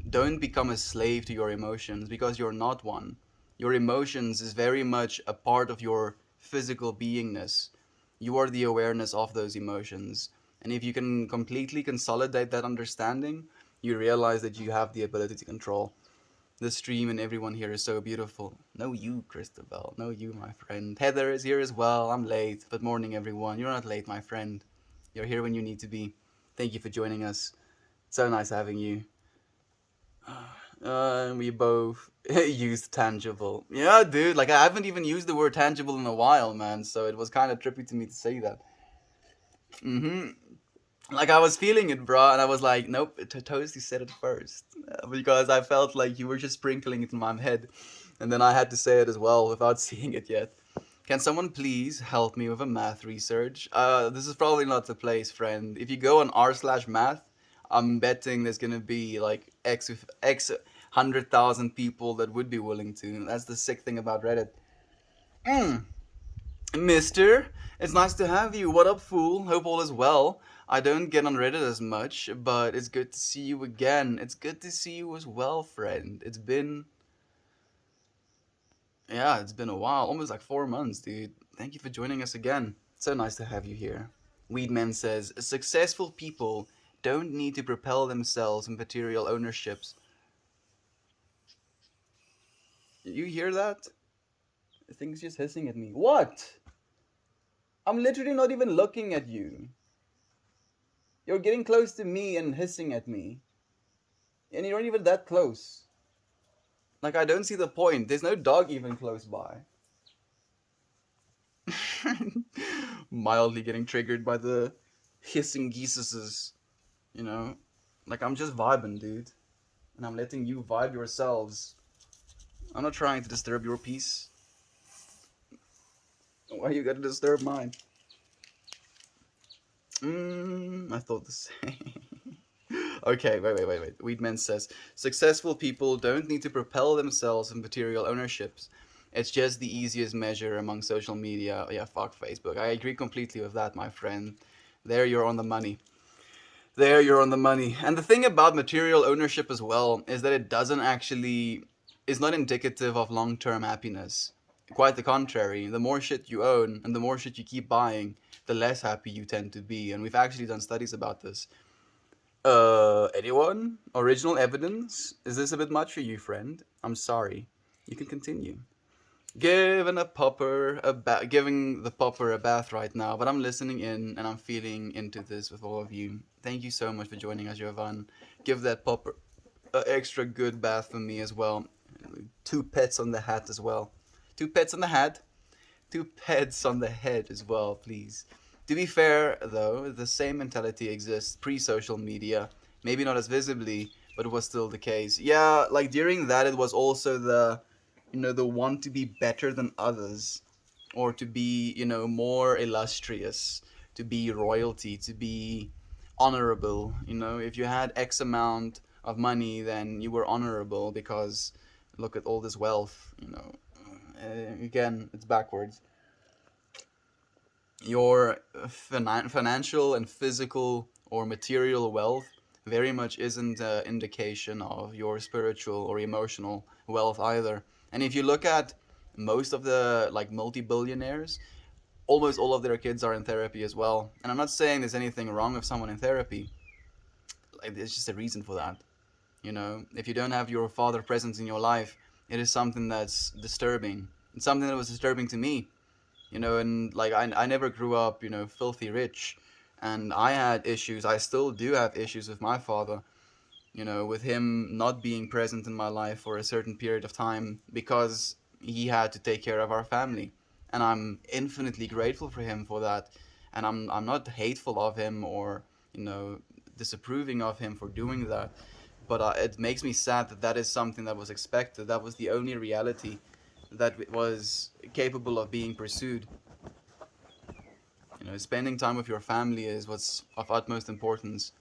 don't become a slave to your emotions, because you're not one. Your emotions is very much a part of your physical beingness. You are the awareness of those emotions. And if you can completely consolidate that understanding, you realize that you have the ability to control. The stream and everyone here is so beautiful. No, you, Christabel. No, you, my friend. Heather is here as well. I'm late, but morning, everyone. You're not late, my friend. You're here when you need to be. Thank you for joining us. So nice having you. We both used tangible. Yeah, dude. Like I haven't even used the word tangible in a while, man. So it was kind of trippy to me to say that. Mm-hmm. Like I was feeling it, bro, and I was like, nope. Toasty said it first because I felt like you were just sprinkling it in my head, and then I had to say it as well without seeing it yet. Can someone please help me with a math research? This is probably not the place, friend. If you go on r/math, I'm betting there's gonna be like x 100,000 people that would be willing to. That's the sick thing about Reddit. Mm. Mister, it's nice to have you. What up, fool? Hope all is well. I don't get on Reddit as much, but it's good to see you again. It's good to see you as well, friend. It's been a while, almost like 4 months, dude. Thank you for joining us again. So nice to have you here. Weedman says, successful people don't need to propel themselves in material ownerships. You hear that? The thing's just hissing at me. What? I'm literally not even looking at you. You're getting close to me and hissing at me. And you're not even that close. Like, I don't see the point. There's no dog even close by. Mildly getting triggered by the hissing geeses, you know? Like, I'm just vibing, dude. And I'm letting you vibe yourselves. I'm not trying to disturb your peace. Why you gotta disturb mine? I thought the same. Okay, wait. Weedman says successful people don't need to propel themselves in material ownerships. It's just the easiest measure among social media. Yeah, fuck Facebook. I agree completely with that, my friend. There you're on the money. There you're on the money. And the thing about material ownership as well is that it doesn't actually is not indicative of long-term happiness. Quite the contrary. The more shit you own and the more shit you keep buying, the less happy you tend to be. And we've actually done studies about this. Anyone? Original evidence? Is this a bit much for you, friend? I'm sorry. You can continue. Giving the popper a bath right now, but I'm listening in and I'm feeling into this with all of you. Thank you so much for joining us, Jovan. Give that popper an extra good bath for me as well. 2 pets on the hat as well. 2 pets on the hat. 2 pets on the head as well, please. To be fair, though, the same mentality exists pre-social media. Maybe not as visibly, but it was still the case. Yeah, like during that, it was also the want to be better than others, or to be, more illustrious, to be royalty, to be honorable. If you had X amount of money, then you were honorable because look at all this wealth. Again, it's backwards. Your financial and physical or material wealth very much isn't an indication of your spiritual or emotional wealth either. And if you look at most of the like multi-billionaires, almost all of their kids are in therapy as well. And I'm not saying there's anything wrong with someone in therapy. Like there's just a reason for that. If you don't have your father present in your life, it is something that's disturbing. It's something that was disturbing to me. And like I never grew up, filthy rich, and I had issues. I still do have issues with my father, with him not being present in my life for a certain period of time because he had to take care of our family. And I'm infinitely grateful for him for that. And I'm not hateful of him or, disapproving of him for doing that. But it makes me sad that that is something that was expected. That was the only reality that was capable of being pursued. Spending time with your family is what's of utmost importance.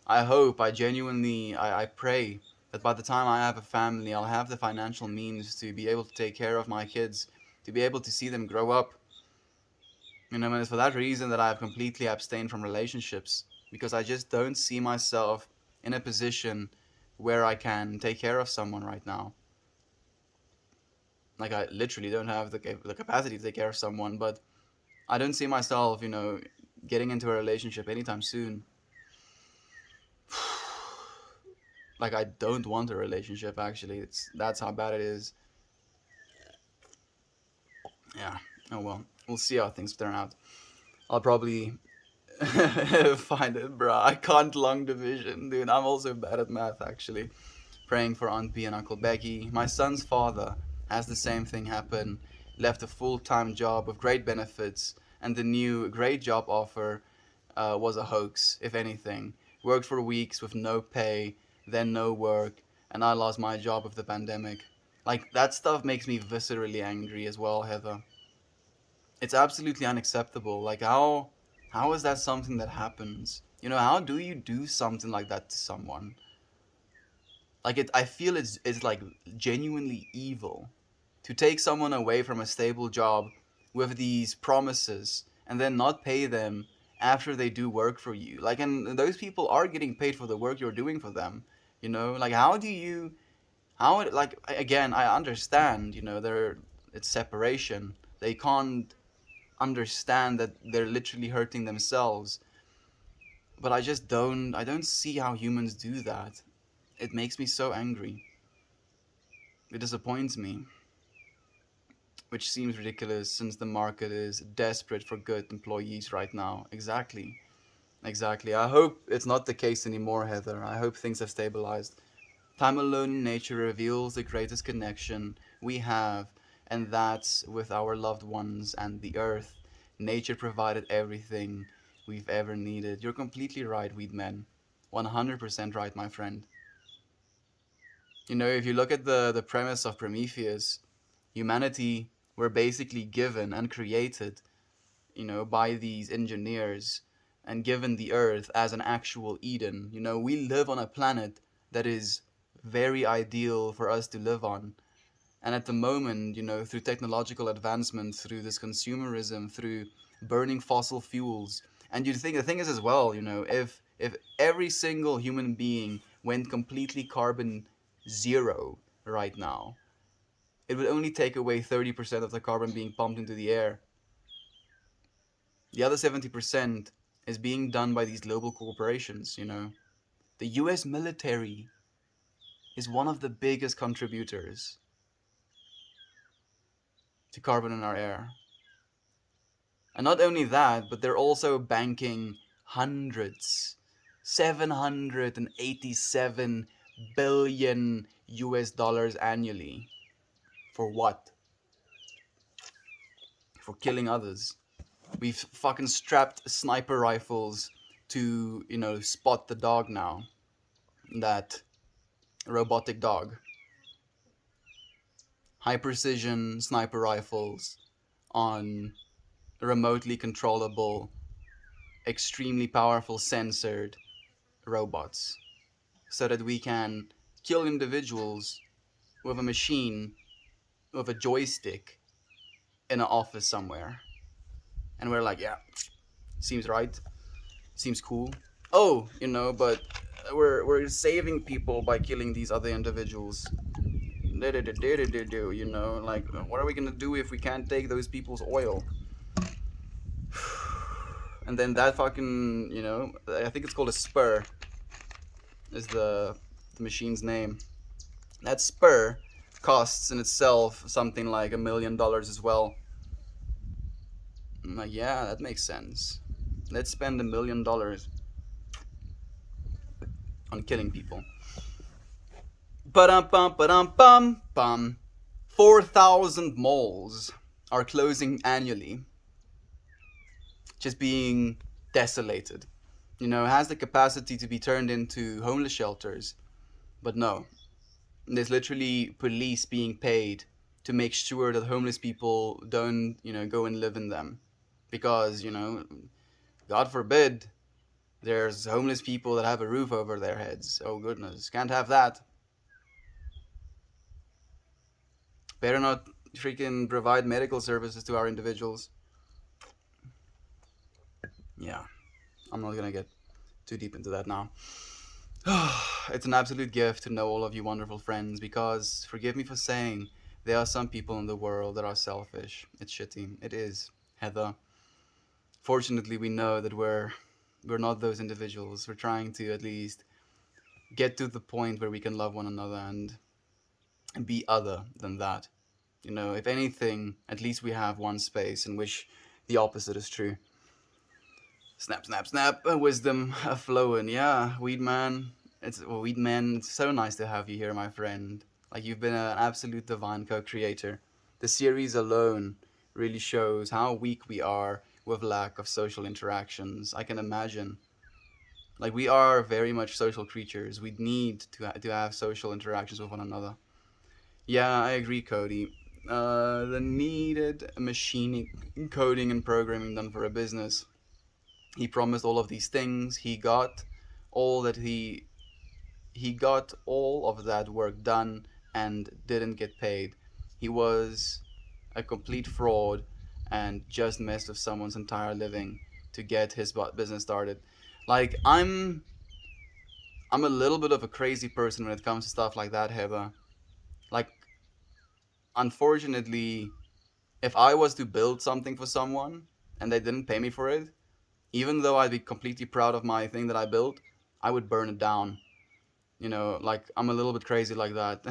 I genuinely, I pray that by the time I have a family, I'll have the financial means to be able to take care of my kids, to be able to see them grow up. And it's for that reason that I've completely abstained from relationships, because I just don't see myself in a position where I can take care of someone right now. Like, I literally don't have the capacity to take care of someone, but I don't see myself, getting into a relationship anytime soon. Like, I don't want a relationship, actually. That's how bad it is. Yeah. Oh well. We'll see how things turn out. I'll probably find it, bro. I can't long division, dude. I'm also bad at math, actually. Praying for Aunt B and Uncle Becky. My son's father has the same thing happen. Left a full-time job with great benefits, and the new great job offer was a hoax, if anything. Worked for weeks with no pay, then no work, and I lost my job with the pandemic. Like, that stuff makes me viscerally angry as well, Heather. It's absolutely unacceptable. Like, how is that something that happens? You know, how do you do something like that to someone? Like, I feel it's like genuinely evil to take someone away from a stable job with these promises and then not pay them after they do work for you. Like, and those people are getting paid for the work you're doing for them. You know, like, how do you how it like again, I understand, there it's separation. They can't understand that they're literally hurting themselves. But I don't see how humans do that. It makes me so angry. It disappoints me, which seems ridiculous since the market is desperate for good employees right now. Exactly. Exactly. I hope it's not the case anymore, Heather. I hope things have stabilized. Time alone in nature reveals the greatest connection we have, and that's with our loved ones and the earth. Nature provided everything we've ever needed. You're completely right, Weedman. 100% right, my friend. If you look at the premise of Prometheus, humanity were basically given and created, by these engineers and given the earth as an actual Eden. We live on a planet that is very ideal for us to live on. And at the moment, through technological advancement, through this consumerism, through burning fossil fuels, and you think the thing is as well, if every single human being went completely carbon zero right now, it would only take away 30% of the carbon being pumped into the air. The other 70% is being done by these global corporations. The US military is one of the biggest contributors to carbon in our air. And not only that, but they're also banking hundreds, 787 billion US dollars annually. For what? For killing others. We've fucking strapped sniper rifles to, spot the dog now. That robotic dog. High precision sniper rifles on remotely controllable, extremely powerful censored robots so that we can kill individuals with a machine, with a joystick in an office somewhere. And we're like, yeah, seems right, seems cool. Oh, but we're saving people by killing these other individuals. Like, what are we gonna do if we can't take those people's oil? And then that fucking, I think it's called a spur, is the machine's name. That spur costs in itself something like $1 million as well. I'm like, yeah, that makes sense. Let's spend $1 million on killing people. Ba-dum-bum. 4,000 malls are closing annually, just being desolated. It has the capacity to be turned into homeless shelters, but no. There's literally police being paid to make sure that homeless people don't, go and live in them. Because, God forbid, there's homeless people that have a roof over their heads. Oh, goodness. Can't have that. Better not freaking provide medical services to our individuals. Yeah, I'm not gonna get too deep into that now. It's an absolute gift to know all of you wonderful friends, because, forgive me for saying, there are some people in the world that are selfish. It's shitty. It is, Heather. Fortunately, we know that we're not those individuals. We're trying to at least get to the point where we can love one another and be other than that. You know, if anything, at least we have one space in which the opposite is true. Snap, snap, snap. Wisdom flowing. Yeah, Weed Man. It's so nice to have you here, my friend. Like you've been an absolute divine co-creator. The series alone really shows how weak we are with lack of social interactions. I can imagine. Like we are very much social creatures. We need to have social interactions with one another. Yeah, I agree, Cody. The needed machining, coding, and programming done for a business. He promised all of these things. All that he got all of that work done and didn't get paid. He was a complete fraud and just messed with someone's entire living to get his business started. Like I'm a little bit of a crazy person when it comes to stuff like that, Heather. Like unfortunately, if I was to build something for someone and they didn't pay me for it, even though I'd be completely proud of my thing that I built, I would burn it down. You know, like I'm a little bit crazy like that.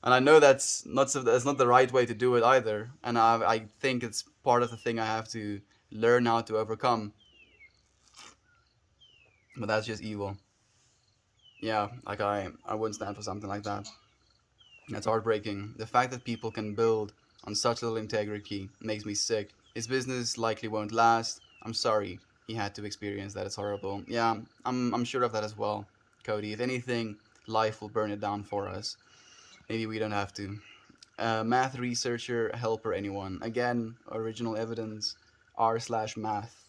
And I know that's not the right way to do it either. And I think it's part of the thing I have to learn how to overcome. But that's just evil. Yeah, like I wouldn't stand for something like that. That's heartbreaking. The fact that people can build on such little integrity makes me sick. His business likely won't last. I'm sorry he had to experience that. It's horrible. Yeah, I'm sure of that as well, Cody. If anything, life will burn it down for us. Maybe we don't have to. Math researcher, helper, anyone. Again, original evidence, r/math.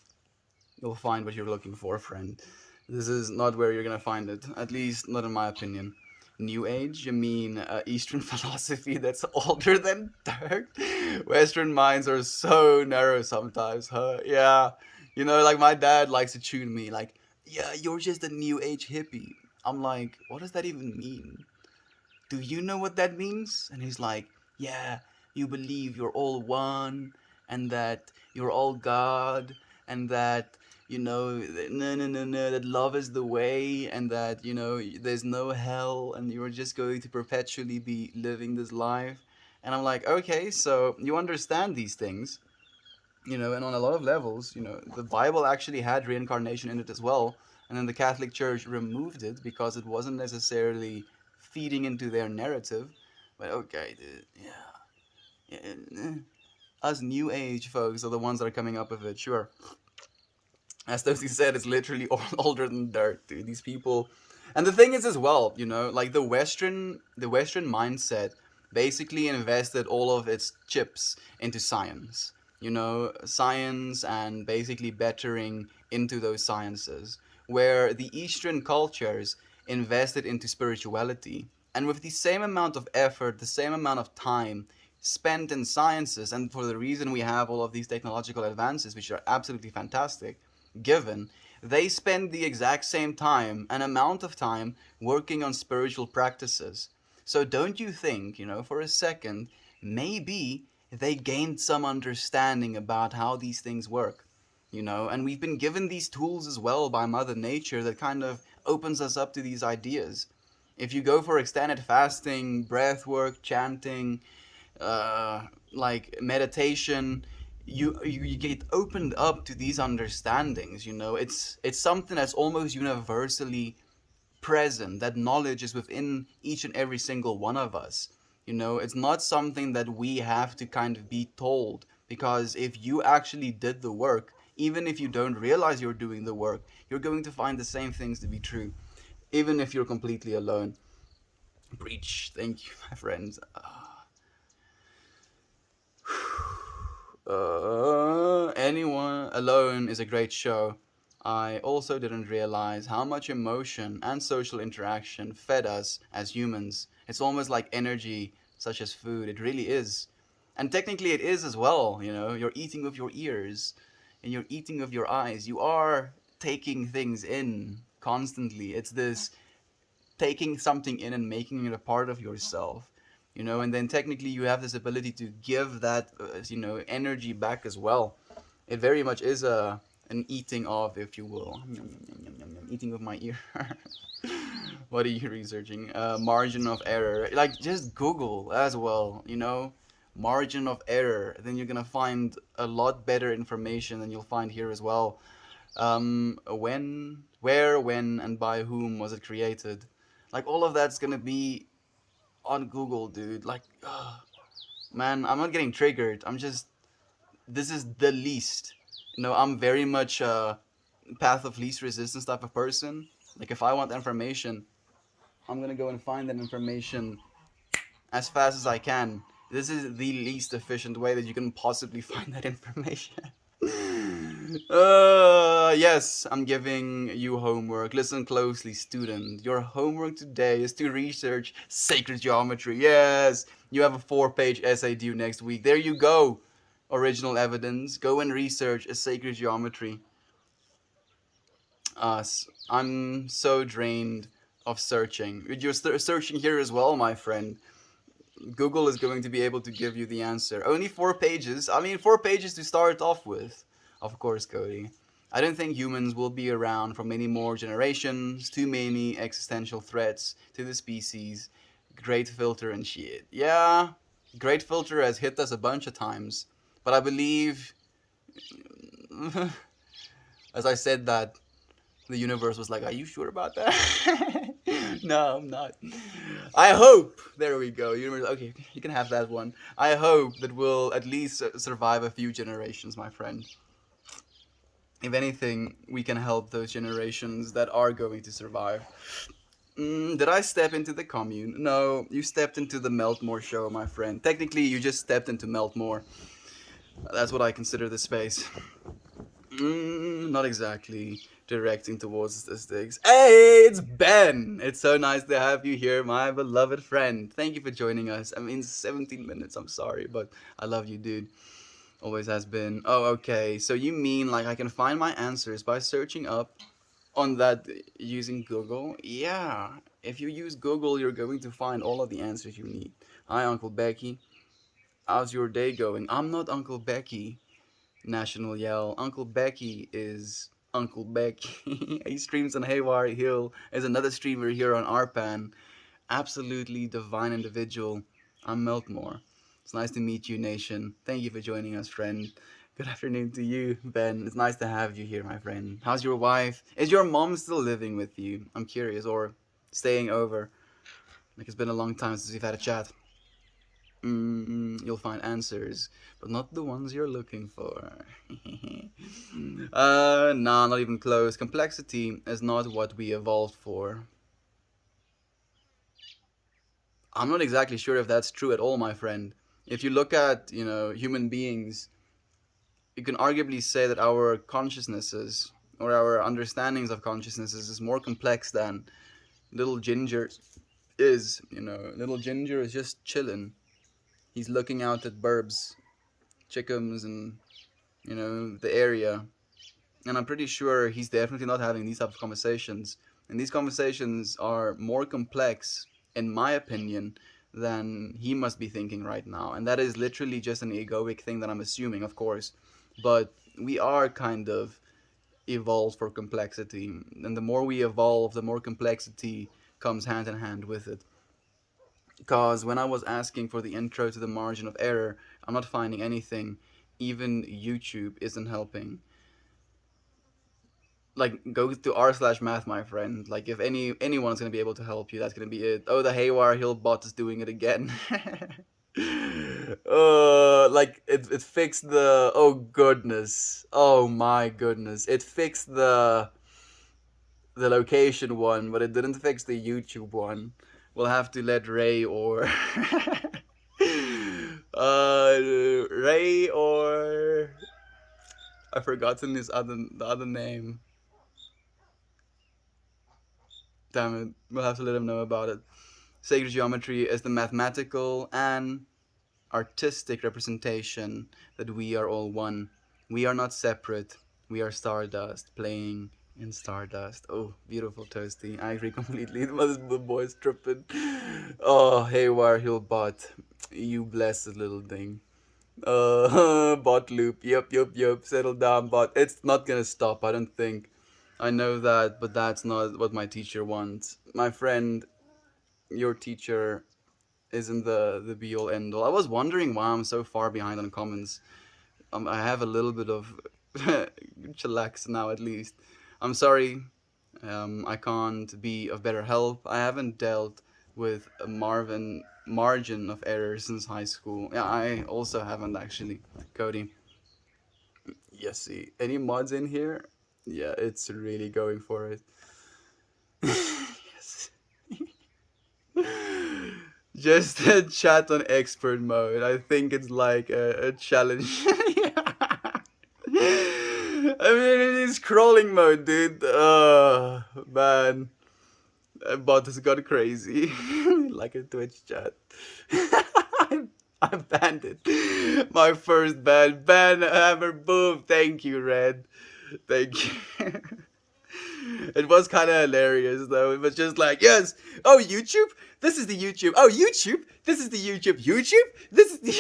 You'll find what you're looking for, friend. This is not where you're gonna find it. At least, not in my opinion. New Age? You mean Eastern philosophy that's older than dirt? Western minds are so narrow sometimes, huh? Yeah. You know, like my dad likes to tune me, like, yeah, you're just a New Age hippie. I'm like, what does that even mean? Do you know what that means? And he's like, yeah, you believe you're all one and that you're all God and that, no, no, no, no, that love is the way and that, there's no hell and you're just going to perpetually be living this life. And I'm like, okay, so you understand these things, and on a lot of levels, the Bible actually had reincarnation in it as well. And then the Catholic Church removed it because it wasn't necessarily feeding into their narrative. But okay, dude, yeah. Us New Age folks are the ones that are coming up with it, sure. As Toasty said, it's literally older than dirt, dude. These people, and the thing is as well, like the Western mindset basically invested all of its chips into science. Science and basically bettering into those sciences, where the Eastern cultures invested into spirituality. And with the same amount of effort, the same amount of time spent in sciences, and for the reason we have all of these technological advances, which are absolutely fantastic, given, they spend the exact same time and amount of time working on spiritual practices. So don't you think, for a second, maybe they gained some understanding about how these things work? And we've been given these tools as well by Mother Nature that kind of opens us up to these ideas. If you go for extended fasting, breath work, chanting, uh, like meditation, you get opened up to these understandings. It's something that's almost universally present. That knowledge is within each and every single one of us. It's not something that we have to kind of be told, because if you actually did the work, even if you don't realize you're doing the work, you're going to find the same things to be true, even if you're completely alone. Breach. Thank you, my friends. Anyone Alone is a great show. I also didn't realize how much emotion and social interaction fed us as humans. It's almost like energy, such as food. It really is. And technically, it is as well. You're eating with your ears and you're eating with your eyes. You are taking things in constantly. It's this taking something in and making it a part of yourself. and then technically you have this ability to give that energy back as well. It very much is an eating of, if you will. Eating with my ear. What are you researching? Margin of error. Like, just Google as well, margin of error. Then you're gonna find a lot better information than you'll find here as well. When, where, when, and by whom was it created? Like, all of that's gonna be on Google, dude. Like, man, I'm not getting triggered. This is the least. I'm very much a path of least resistance type of person. Like, if I want information, I'm gonna go and find that information as fast as I can. This is the least efficient way that you can possibly find that information. Yes, I'm giving you homework. Listen closely, student. Your homework today is to research sacred geometry. Yes, you have a 4-page essay due next week. There you go. Original evidence. Go and research a sacred geometry. I'm so drained of searching. You're searching here as well, my friend. Google is going to be able to give you the answer. Only 4 pages. I mean, 4 pages to start off with. Of course, Cody. I don't think humans will be around for many more generations. Too many existential threats to the species. Great filter and shit. Yeah, Great filter has hit us a bunch of times. But I believe, as I said that, the universe was like, "Are you sure about that?" No, I'm not. I hope. There we go. Universe. Okay, you can have that one. I hope that we'll at least survive a few generations, my friend. If anything, we can help those generations that are going to survive. Did I step into the commune? No, you stepped into the Meltmore show, my friend. Technically, you just stepped into Meltmore. That's what I consider this space. Not exactly directing towards statistics. Hey, it's Ben! It's so nice to have you here, my beloved friend. Thank you for joining us. I mean, 17 minutes, I'm sorry, but I love you, dude. Always has been. Oh, okay. So you mean like I can find my answers by searching up on that using Google? Yeah. If you use Google, you're going to find all of the answers you need. Hi, Uncle Becky. How's your day going? I'm not Uncle Becky. National Yell. Uncle Becky is Uncle Becky. He streams on Haywire Hill. Is another streamer here on Arpan. Absolutely divine individual. I'm Meltmore. It's nice to meet you, Nation. Thank you for joining us, friend. Good afternoon to you, Ben. It's nice to have you here, my friend. How's your wife? Is your mom still living with you? I'm curious, or staying over? Like, it's been a long time since we've had a chat. You'll find answers, but not the ones you're looking for. Nah, not even close. Complexity is not what we evolved for. I'm not exactly sure if that's true at all, my friend. If you look at, human beings, you can arguably say that our consciousnesses or our understandings of consciousnesses is more complex than little Ginger is. Little Ginger is just chilling. He's looking out at burbs, chickens, and the area. And I'm pretty sure he's definitely not having these types of conversations. And these conversations are more complex, in my opinion, than he must be thinking right now. And that is literally just an egoic thing that I'm assuming, of course. But we are kind of evolved for complexity. And the more we evolve, the more complexity comes hand in hand with it. Because when I was asking for the intro to the margin of error, I'm not finding anything. Even YouTube isn't helping. Like, go to r/math, my friend. Like, if anyone's gonna be able to help you, that's gonna be it. Oh, the Haywire Hill bot is doing it again. Like, it fixed the, oh goodness, oh my goodness, it fixed the location one, but it didn't fix the YouTube one. We'll have to let Ray or Ray or I've forgotten the other name. Damn it, we'll have to let him know about it. Sacred geometry is the mathematical and artistic representation that we are all one. We are not separate. We are stardust playing In Stardust. Oh, beautiful Toasty. I agree completely. The boy's tripping. Oh, Haywire Hill bot. You blessed little thing. Bot loop. Yep. Settle down, bot. It's not gonna stop, I don't think. I know that, but that's not what my teacher wants. My friend, your teacher isn't the be all end all. I was wondering why I'm so far behind on comments. I have a little bit of chillax now, at least. I'm sorry. I can't be of better help. I haven't dealt with a margin of error since high school. Yeah, I also haven't actually. Cody. Yes, see. Any mods in here? Yeah, it's really going for it. Yes. Just a chat on expert mode. I think it's like a challenge. I mean, it is crawling mode, dude. Man. Bot has got crazy. Like a Twitch chat. I banned it. My first ban. Ban hammer. Boom. Thank you, Red. Thank you. It was kind of hilarious though. It was just like, yes, oh YouTube, this is the YouTube. Oh YouTube, this is the YouTube. YouTube, this is the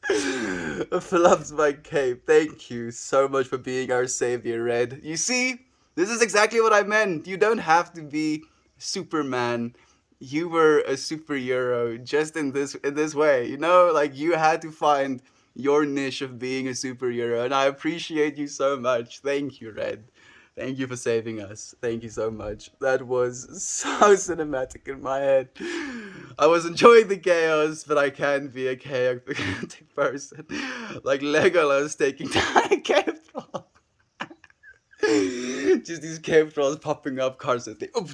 YouTube. Flops my cape. Thank you so much for being our savior, Red. You see, this is exactly what I meant. You don't have to be Superman. You were a superhero just in this way. You know, like you had to find your niche of being a superhero, and I appreciate you so much. Thank you, Red. Thank you for saving us. Thank you so much. That was so cinematic in my head. I was enjoying the chaos, but I can't be a chaotic person. Like Legolas taking down a cave troll. Just these cave trolls popping up constantly. I'm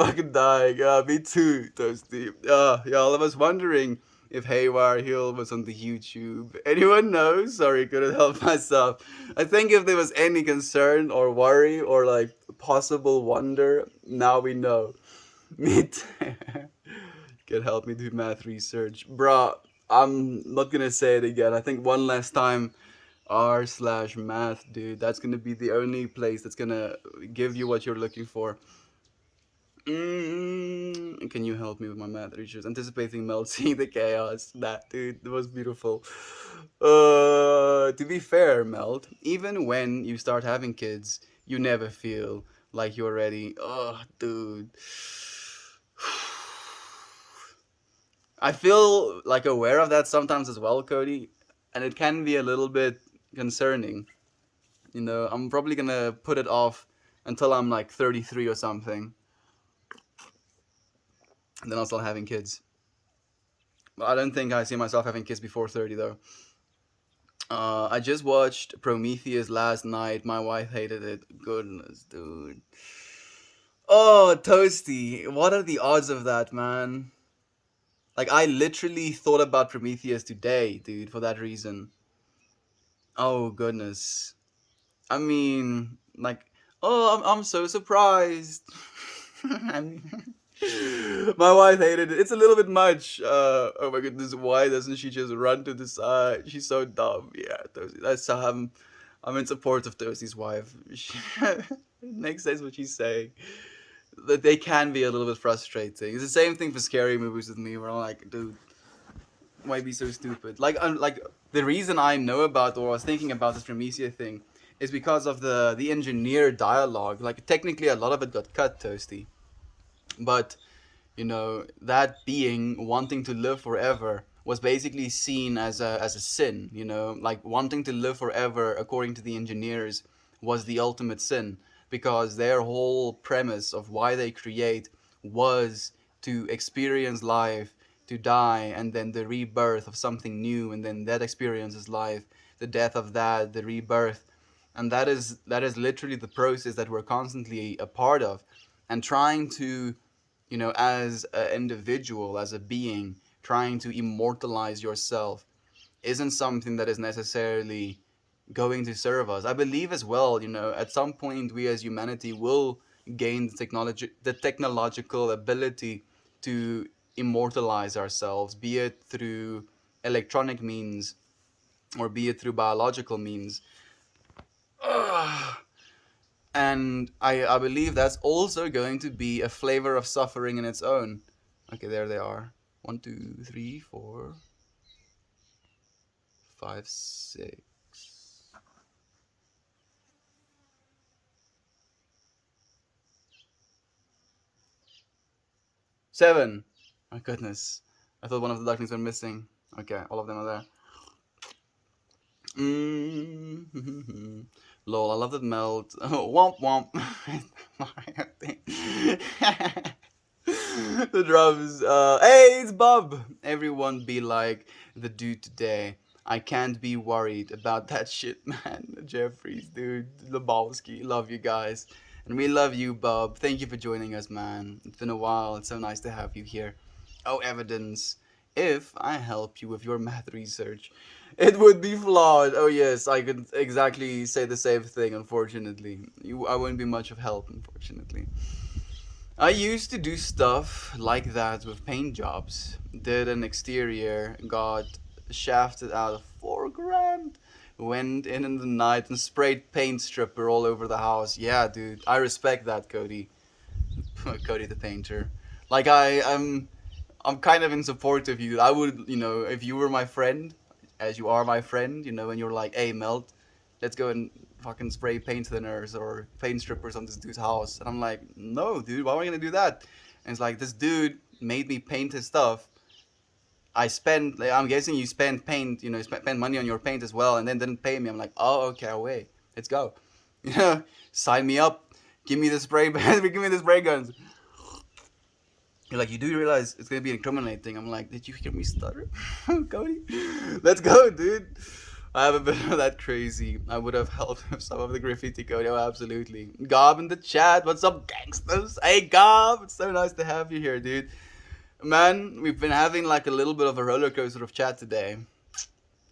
fucking dying. Me too, Toasty. Yeah, I was wondering if Haywire Hill was on the YouTube. Anyone knows? Sorry, couldn't help myself. I think if there was any concern or worry or like possible wonder, now we know. Me too. Can help me do math research. Bruh, I'm not gonna say it again. I think one last time r/math, dude. That's gonna be the only place that's gonna give you what you're looking for. Can you help me with my math research? Anticipating Mel seeing the chaos. That dude, that was beautiful. To be fair, Melt, even when you start having kids, you never feel like you're ready. Oh, dude. I feel like aware of that sometimes as well, Cody, and it can be a little bit concerning. You know, I'm probably gonna put it off until I'm like 33 or something, and then I'll start having kids. But I don't think I see myself having kids before 30 though. I just watched Prometheus last night. My wife hated it. Goodness, dude. Oh, Toasty. What are the odds of that, man? Like, I literally thought about Prometheus today, dude, for that reason. Oh, goodness. I mean, like, oh, I'm so surprised. I'm- My wife hated it. It's a little bit much. Oh my goodness, why doesn't she just run to the side? She's so dumb. Yeah, that's how I'm in support of Toasty's wife. It makes sense what she's saying. That they can be a little bit frustrating. It's the same thing for scary movies with me, where I'm like, dude, why be so stupid? Like the reason I know about or was thinking about this Prometheus thing is because of the engineer dialogue. Like technically, a lot of it got cut, Toasty, but that being wanting to live forever was basically seen as a sin. Like wanting to live forever, according to the engineers, was the ultimate sin, because their whole premise of why they create was to experience life, to die, and then the rebirth of something new, and then that experience is life, the death of that, the rebirth. And that is literally the process that we're constantly a part of, and trying to, as an individual, as a being, trying to immortalize yourself isn't something that is necessarily going to serve us. I believe as well, at some point we as humanity will gain the technological ability to immortalize ourselves, be it through electronic means, or be it through biological means. Ugh. And I believe that's also going to be a flavor of suffering in its own. Okay, there they are. 1, 2, 3, 4, 5, 6, 7. My goodness. I thought one of the ducklings were missing. Okay, all of them are there. Mm-hmm. Lol, I love that melt. Womp womp. Mario thing. The drums. Hey, it's Bob. Everyone be like the dude today. I can't be worried about that shit, man. Jeffries, dude. Lebowski. Love you guys. And we love you, Bob. Thank you for joining us, man. It's been a while. It's so nice to have you here. Oh, evidence. If I help you with your math research, it would be flawed. Oh yes, I could exactly say the same thing. Unfortunately, I wouldn't be much of help. Unfortunately, I used to do stuff like that with paint jobs. Did an exterior, got shafted out of 4 grand. Went in the night and sprayed paint stripper all over the house. Yeah, dude, I respect that, Cody. Cody the painter. Like I'm kind of in support of you. I would, if you were my friend, as you are my friend, and you're like, hey, Melt, let's go and fucking spray paint thinners or paint strippers on this dude's house. And I'm like, no, dude, why am I gonna do that? And it's like, this dude made me paint his stuff. I'm guessing you spent paint, spent money on your paint as well, and then didn't pay me. I'm like, oh, okay, I'll wait. Let's go. Sign me up. Give me the spray, give me the spray guns. You're like, you do realize it's gonna be incriminating. I'm like, did you hear me stutter? Cody? Let's go, dude. I haven't been that crazy. I would have helped with some of the graffiti, Cody. Oh, absolutely. Gob in the chat. What's up, gangsters? Hey, Gob. It's so nice to have you here, dude. Man, we've been having like a little bit of a roller coaster of chat today.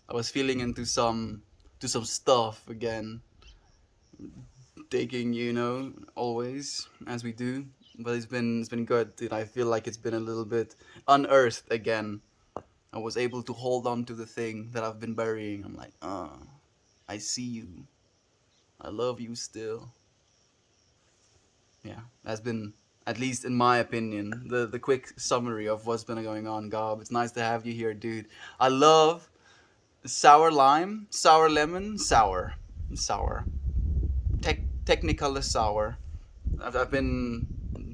I was feeling into some stuff again. Taking, always, as we do. But it's been good, dude. I feel like it's been a little bit unearthed again. I was able to hold on to the thing that I've been burying. I'm like, I see you. I love you still. Yeah, that's been, at least in my opinion, the quick summary of what's been going on, Gob. It's nice to have you here, dude. I love sour lime, sour lemon, sour. Technicolor sour. I've been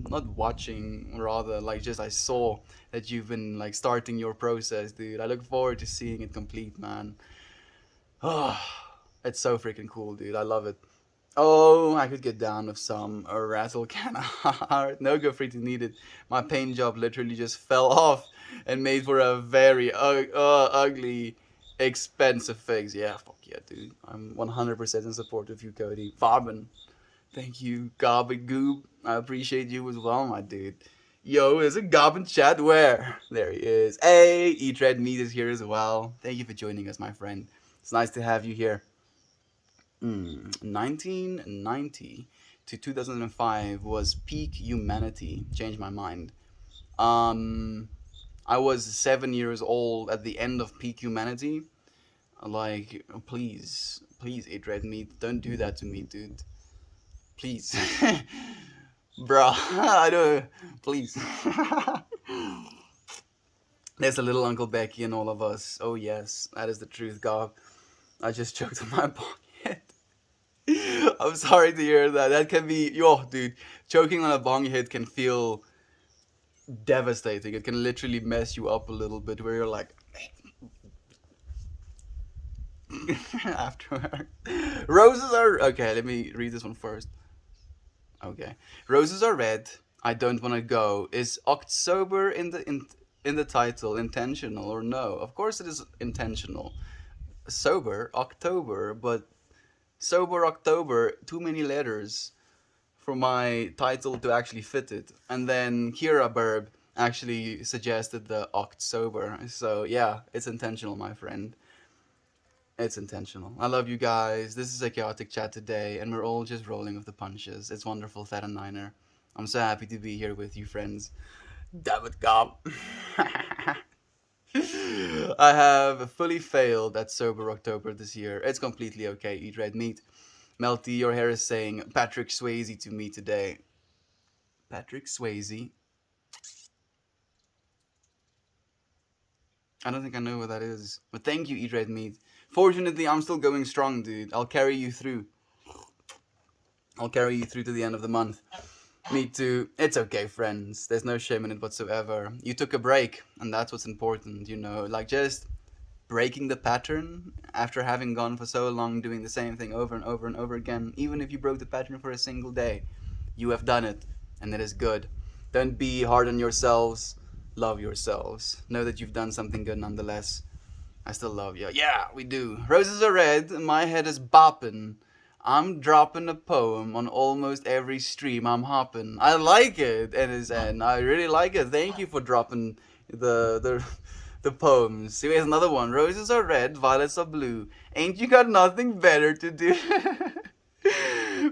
not watching, rather like just I saw that you've been like starting your process, dude. I look forward to seeing it complete, man. Oh, it's so freaking cool, dude. I love it. Oh, I could get down with some razzle can art. No graffiti needed. My paint job literally just fell off and made for a very ugly, expensive fix. Yeah, fuck yeah, dude. I'm 100% in support of you, Cody. Farben. Thank you, Garbagoob. I appreciate you as well, my dude. Yo, is it Gob in chat? Where? There he is. Hey, Eat Red Meat is here as well. Thank you for joining us, my friend. It's nice to have you here. 1990 to 2005 was peak humanity. Changed my mind. Um, I was 7 years old at the end of peak humanity. Like, please, Eat Red Meat, don't do that to me, dude. Please. Bro, I don't. Please. There's a little Uncle Becky in all of us. Oh, yes, that is the truth, Gob. I just choked on my pocket. I'm sorry to hear that. That can be. Yo, dude, choking on a bong hit can feel devastating. It can literally mess you up a little bit where you're like. Afterward. Roses are. Okay, let me read this one first. Okay. Roses are red. I don't want to go. Is October in the title intentional or no? Of course it is intentional. Sober October, but sober October, too many letters for my title to actually fit it. And then Kira Burb actually suggested the October. So yeah, it's intentional, my friend. It's intentional. I love you guys. This is a chaotic chat today, and we're all just rolling with the punches. It's wonderful, Fat and Niner. I'm so happy to be here with you, friends. Damn it, Gob. I have fully failed at Sober October this year. It's completely okay. Eat red meat. Melty, your hair is saying Patrick Swayze to me today. Patrick Swayze. I don't think I know what that is. But thank you, Eat Red Meat. Fortunately, I'm still going strong, dude. I'll carry you through. I'll carry you through to the end of the month. Me too. It's okay, friends. There's no shame in it whatsoever. You took a break, and that's what's important, you know. Like, just breaking the pattern after having gone for so long doing the same thing over and over and over again. Even if you broke the pattern for a single day, you have done it, and it is good. Don't be hard on yourselves. Love yourselves. Know that you've done something good nonetheless. I still love you. Yeah, we do. Roses are red, my head is bopping. I'm dropping a poem on almost every stream I'm hopping. I like it, NSN. I really like it. Thank you for dropping the poems. See, here's another one. Roses are red, violets are blue. Ain't you got nothing better to do?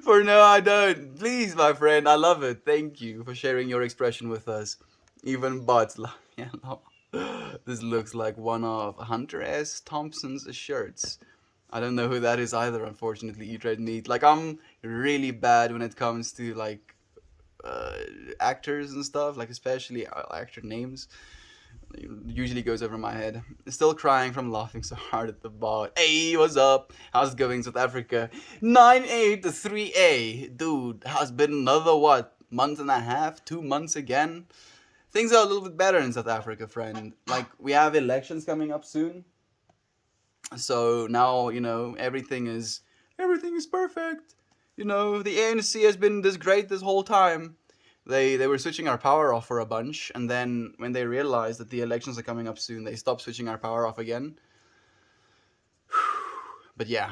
For no, I don't. Please, my friend, I love it. Thank you for sharing your expression with us. Even bots, yeah, no. This looks like one of Hunter S. Thompson's shirts. I don't know who that is either, unfortunately, Eat Red Meat. Like, I'm really bad when it comes to, like, uh, actors and stuff, like, especially actor names. It usually goes over my head. Still crying from laughing so hard at the bot. Hey, what's up? How's it going, South Africa? 9-8 to 3A. Dude, has been another, what, month and a half? 2 months again? Things are a little bit better in South Africa, friend. Like, we have elections coming up soon. So now, you know, everything is perfect. You know, the ANC has been this great this whole time. They were switching our power off for a bunch, and then when they realized that the elections are coming up soon, they stopped switching our power off again. But yeah,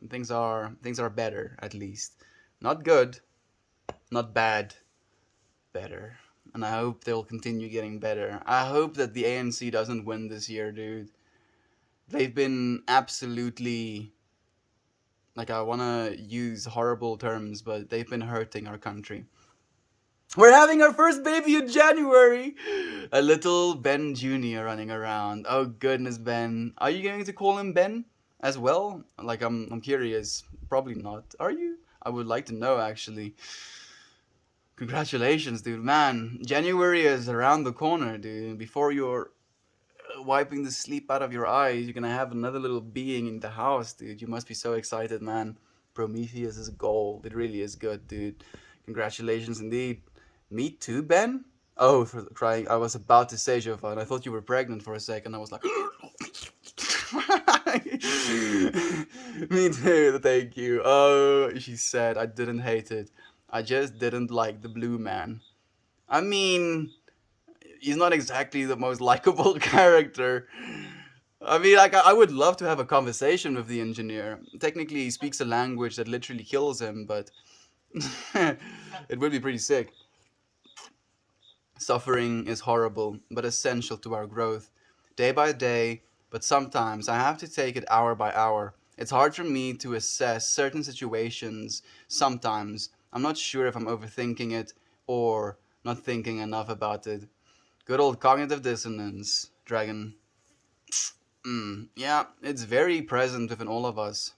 things are better at least. Not good, not bad, better. And I hope they'll continue getting better. I hope that the ANC doesn't win this year, dude. They've been absolutely, like, I want to use horrible terms, but they've been hurting our country. We're having our first baby in January. A little Ben Jr. running around. Oh goodness, Ben. Are you going to call him Ben as well? Like, I'm curious. Probably not. Are you? I would like to know, actually. Congratulations, dude. Man, January is around the corner, dude. Before you're wiping the sleep out of your eyes, you're gonna have another little being in the house, dude. You must be so excited, man. Prometheus is gold. It really is good, dude. Congratulations indeed. Me too, Ben? Oh, for crying. I was about to say, Jovan. I thought you were pregnant for a second. I was like, me too, thank you. Oh, she said, I didn't hate it. I just didn't like the blue man. I mean, he's not exactly the most likable character. I mean, like, I would love to have a conversation with the engineer. Technically, he speaks a language that literally kills him, but it would be pretty sick. Suffering is horrible, but essential to our growth. Day by day, but sometimes I have to take it hour by hour. It's hard for me to assess certain situations. Sometimes I'm not sure if I'm overthinking it or not thinking enough about it. Good old cognitive dissonance, Dragon. Yeah, it's very present within all of us.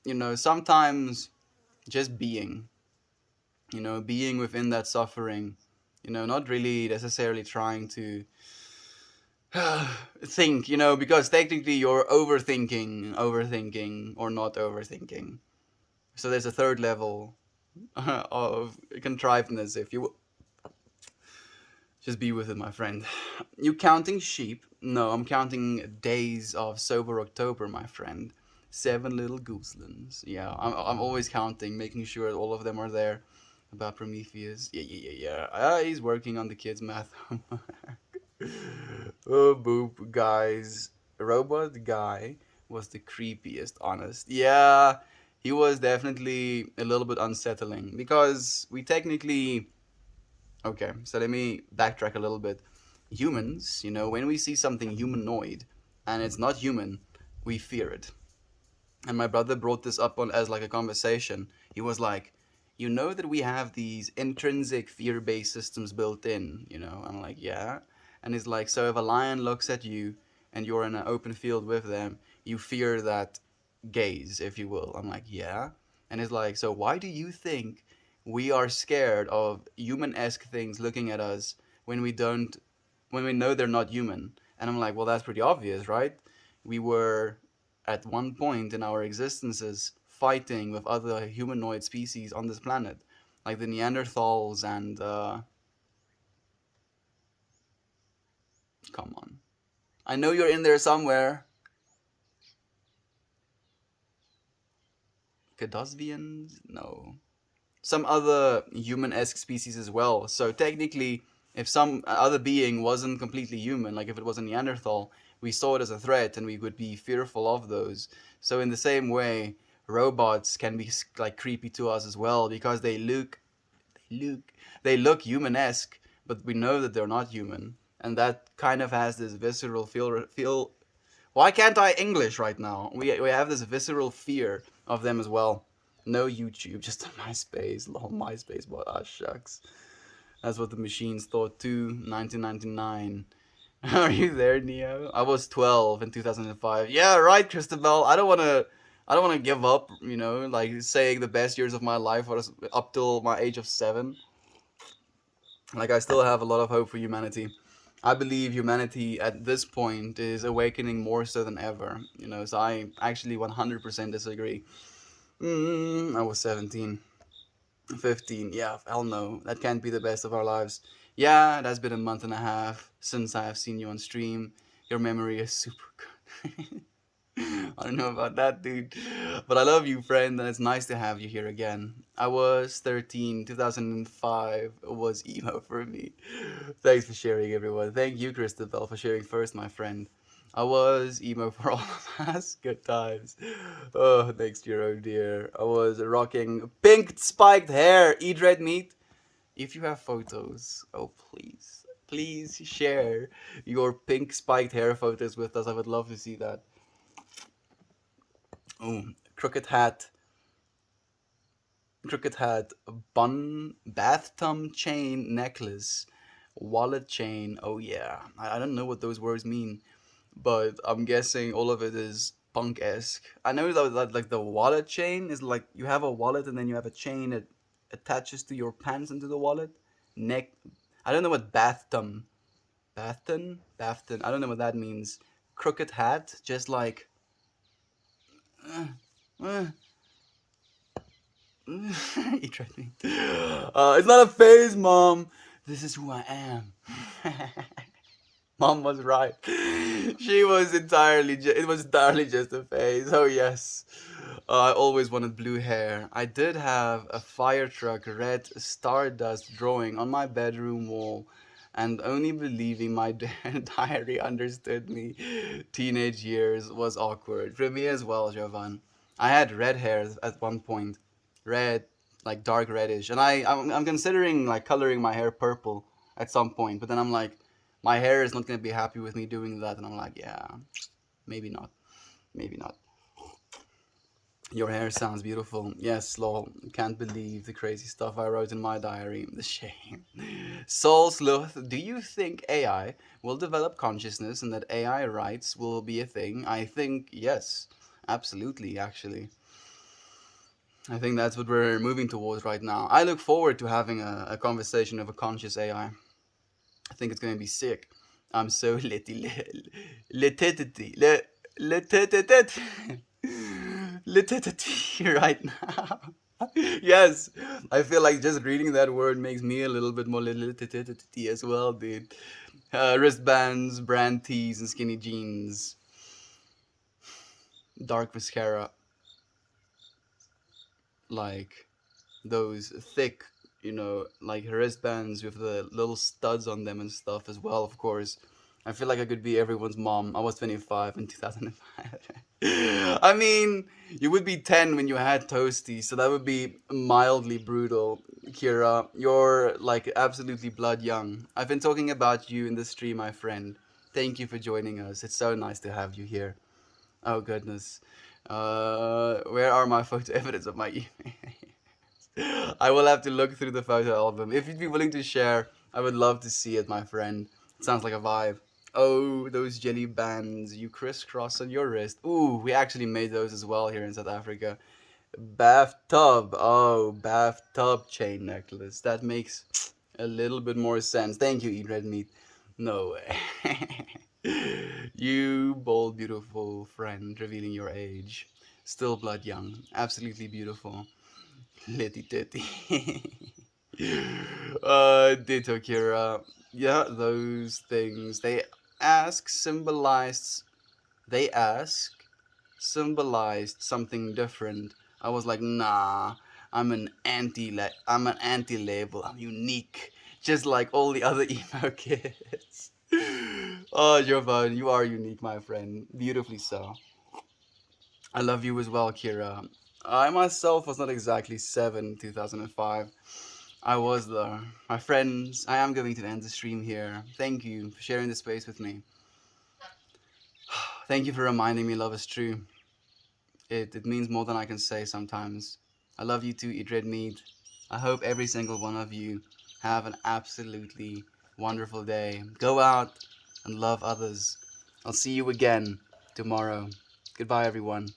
You know, sometimes just being, being within that suffering, not really necessarily trying to think, because technically you're overthinking, or not overthinking. So there's a third level of contrivedness, if you will. Just be with it, my friend. You counting sheep? No, I'm counting days of sober October, my friend. 7 little gooselands. Yeah, I'm always counting, making sure all of them are there. About Prometheus. Yeah. He's working on the kids' math homework. Oh, boop, guys. Robot guy was the creepiest, honest. Yeah, he was definitely a little bit unsettling because we technically. Okay, so let me backtrack a little bit. Humans, when we see something humanoid and it's not human, we fear it. And my brother brought this up on as like a conversation. He was like, you know that we have these intrinsic fear-based systems built in, I'm like, yeah. And he's like, so if a lion looks at you and you're in an open field with them, you fear that gaze, if you will. I'm like, yeah. And it's like, so why do you think we are scared of human-esque things looking at us when we don't, when we know they're not human? And I'm like, well, that's pretty obvious, right? We were at one point in our existences fighting with other humanoid species on this planet, like the Neanderthals and come on. I know you're in there somewhere. Cadosvians? No. Some other human-esque species as well. So technically, if some other being wasn't completely human, like if it was a Neanderthal, we saw it as a threat and we would be fearful of those. So in the same way, robots can be like creepy to us as well because look, they look human-esque, but we know that they're not human, and that kind of has this visceral feel. Why can't I English right now? We have this visceral fear of them as well. No YouTube, just a MySpace. Lol, MySpace, but ah shucks. That's what the machines thought too. 1999. Are you there, Neo? I was 12 in 2005. Yeah, right, Christabel. I don't wanna give up. You know, like saying the best years of my life was up till my age of 7. Like I still have a lot of hope for humanity. I believe humanity at this point is awakening more so than ever. You know, so I actually 100% disagree. I was 17, 15. Yeah, hell no. That can't be the best of our lives. Yeah, it has been a month and a half since I have seen you on stream. Your memory is super good. I don't know about that, dude. But I love you, friend, and it's nice to have you here again. I was 13, 2005 was emo for me. Thanks for sharing, everyone. Thank you, Christabel, for sharing first, my friend. I was emo for all of us. Good times. Oh, next year, oh dear. I was rocking pink spiked hair. Eat red meat. If you have photos, oh please, please share your pink spiked hair photos with us. I would love to see that. Oh, crooked hat, crooked hat, bun, bathtub chain necklace, wallet chain. Oh yeah, I don't know what those words mean, but I'm guessing all of it is punk-esque. I know that like the wallet chain is like you have a wallet and then you have a chain that attaches to your pants into the wallet. Neck. I don't know what Bafton. I don't know what that means. Crooked hat, just like. Uh, uh, he tried me. It's not a phase, Mom. This is who I am. Mom was right. She was entirely. It was entirely just a phase. Oh yes. I always wanted blue hair. I did have a fire truck red stardust drawing on my bedroom wall, and only believing my diary understood me. Teenage years was awkward for me as well, Jovan. I had red hair at one point, red, like dark reddish, and I'm considering like coloring my hair purple at some point, but then I'm like, my hair is not gonna be happy with me doing that, and I'm like, yeah, maybe not, maybe not. Your hair sounds beautiful. Yes, lol. Can't believe the crazy stuff I wrote in my diary. The shame. Soul Sleuth, do you think AI will develop consciousness and that AI rights will be a thing? I think yes, absolutely, actually. I think that's what we're moving towards right now. I look forward to having a conversation of a conscious AI. I think it's going to be sick. I'm so lititity lititity right now. Yes, I feel like just reading that word makes me a little bit more lititity as well, dude. Wristbands, brand tees, and skinny jeans. Dark mascara, like those thick, like wristbands with the little studs on them and stuff as well, of course. I feel like I could be everyone's mom. I was 25 in 2005. I mean, you would be 10 when you had Toasty, so that would be mildly brutal. Kira, you're like absolutely blood young. I've been talking about you in the stream, my friend. Thank you for joining us. It's so nice to have you here. Oh, goodness. Where are my photo evidence of my email? I will have to look through the photo album. If you'd be willing to share, I would love to see it, my friend. It sounds like a vibe. Oh, those jelly bands you crisscross on your wrist. Ooh, we actually made those as well here in South Africa. Bathtub. Oh, bathtub chain necklace. That makes a little bit more sense. Thank you, Eat Red Meat. No way. You bold, beautiful friend, revealing your age. Still blood young. Absolutely beautiful. Litty titty. Ditto Kira. Yeah, those things. Ask symbolized they ask symbolized something different. I was like, nah, I'm an anti label. I'm unique. Just like all the other emo kids. Oh, Jovan, you are unique, my friend. Beautifully so. I love you as well, Kira. I myself was not exactly 7 in 2005. I was though. My friends, I am going to end the stream here. Thank you for sharing the space with me. Thank you for reminding me love is true. It means more than I can say sometimes. I love you too, Eat Red Meat. I hope every single one of you have an absolutely wonderful day. Go out and love others. I'll see you again tomorrow. Goodbye, everyone.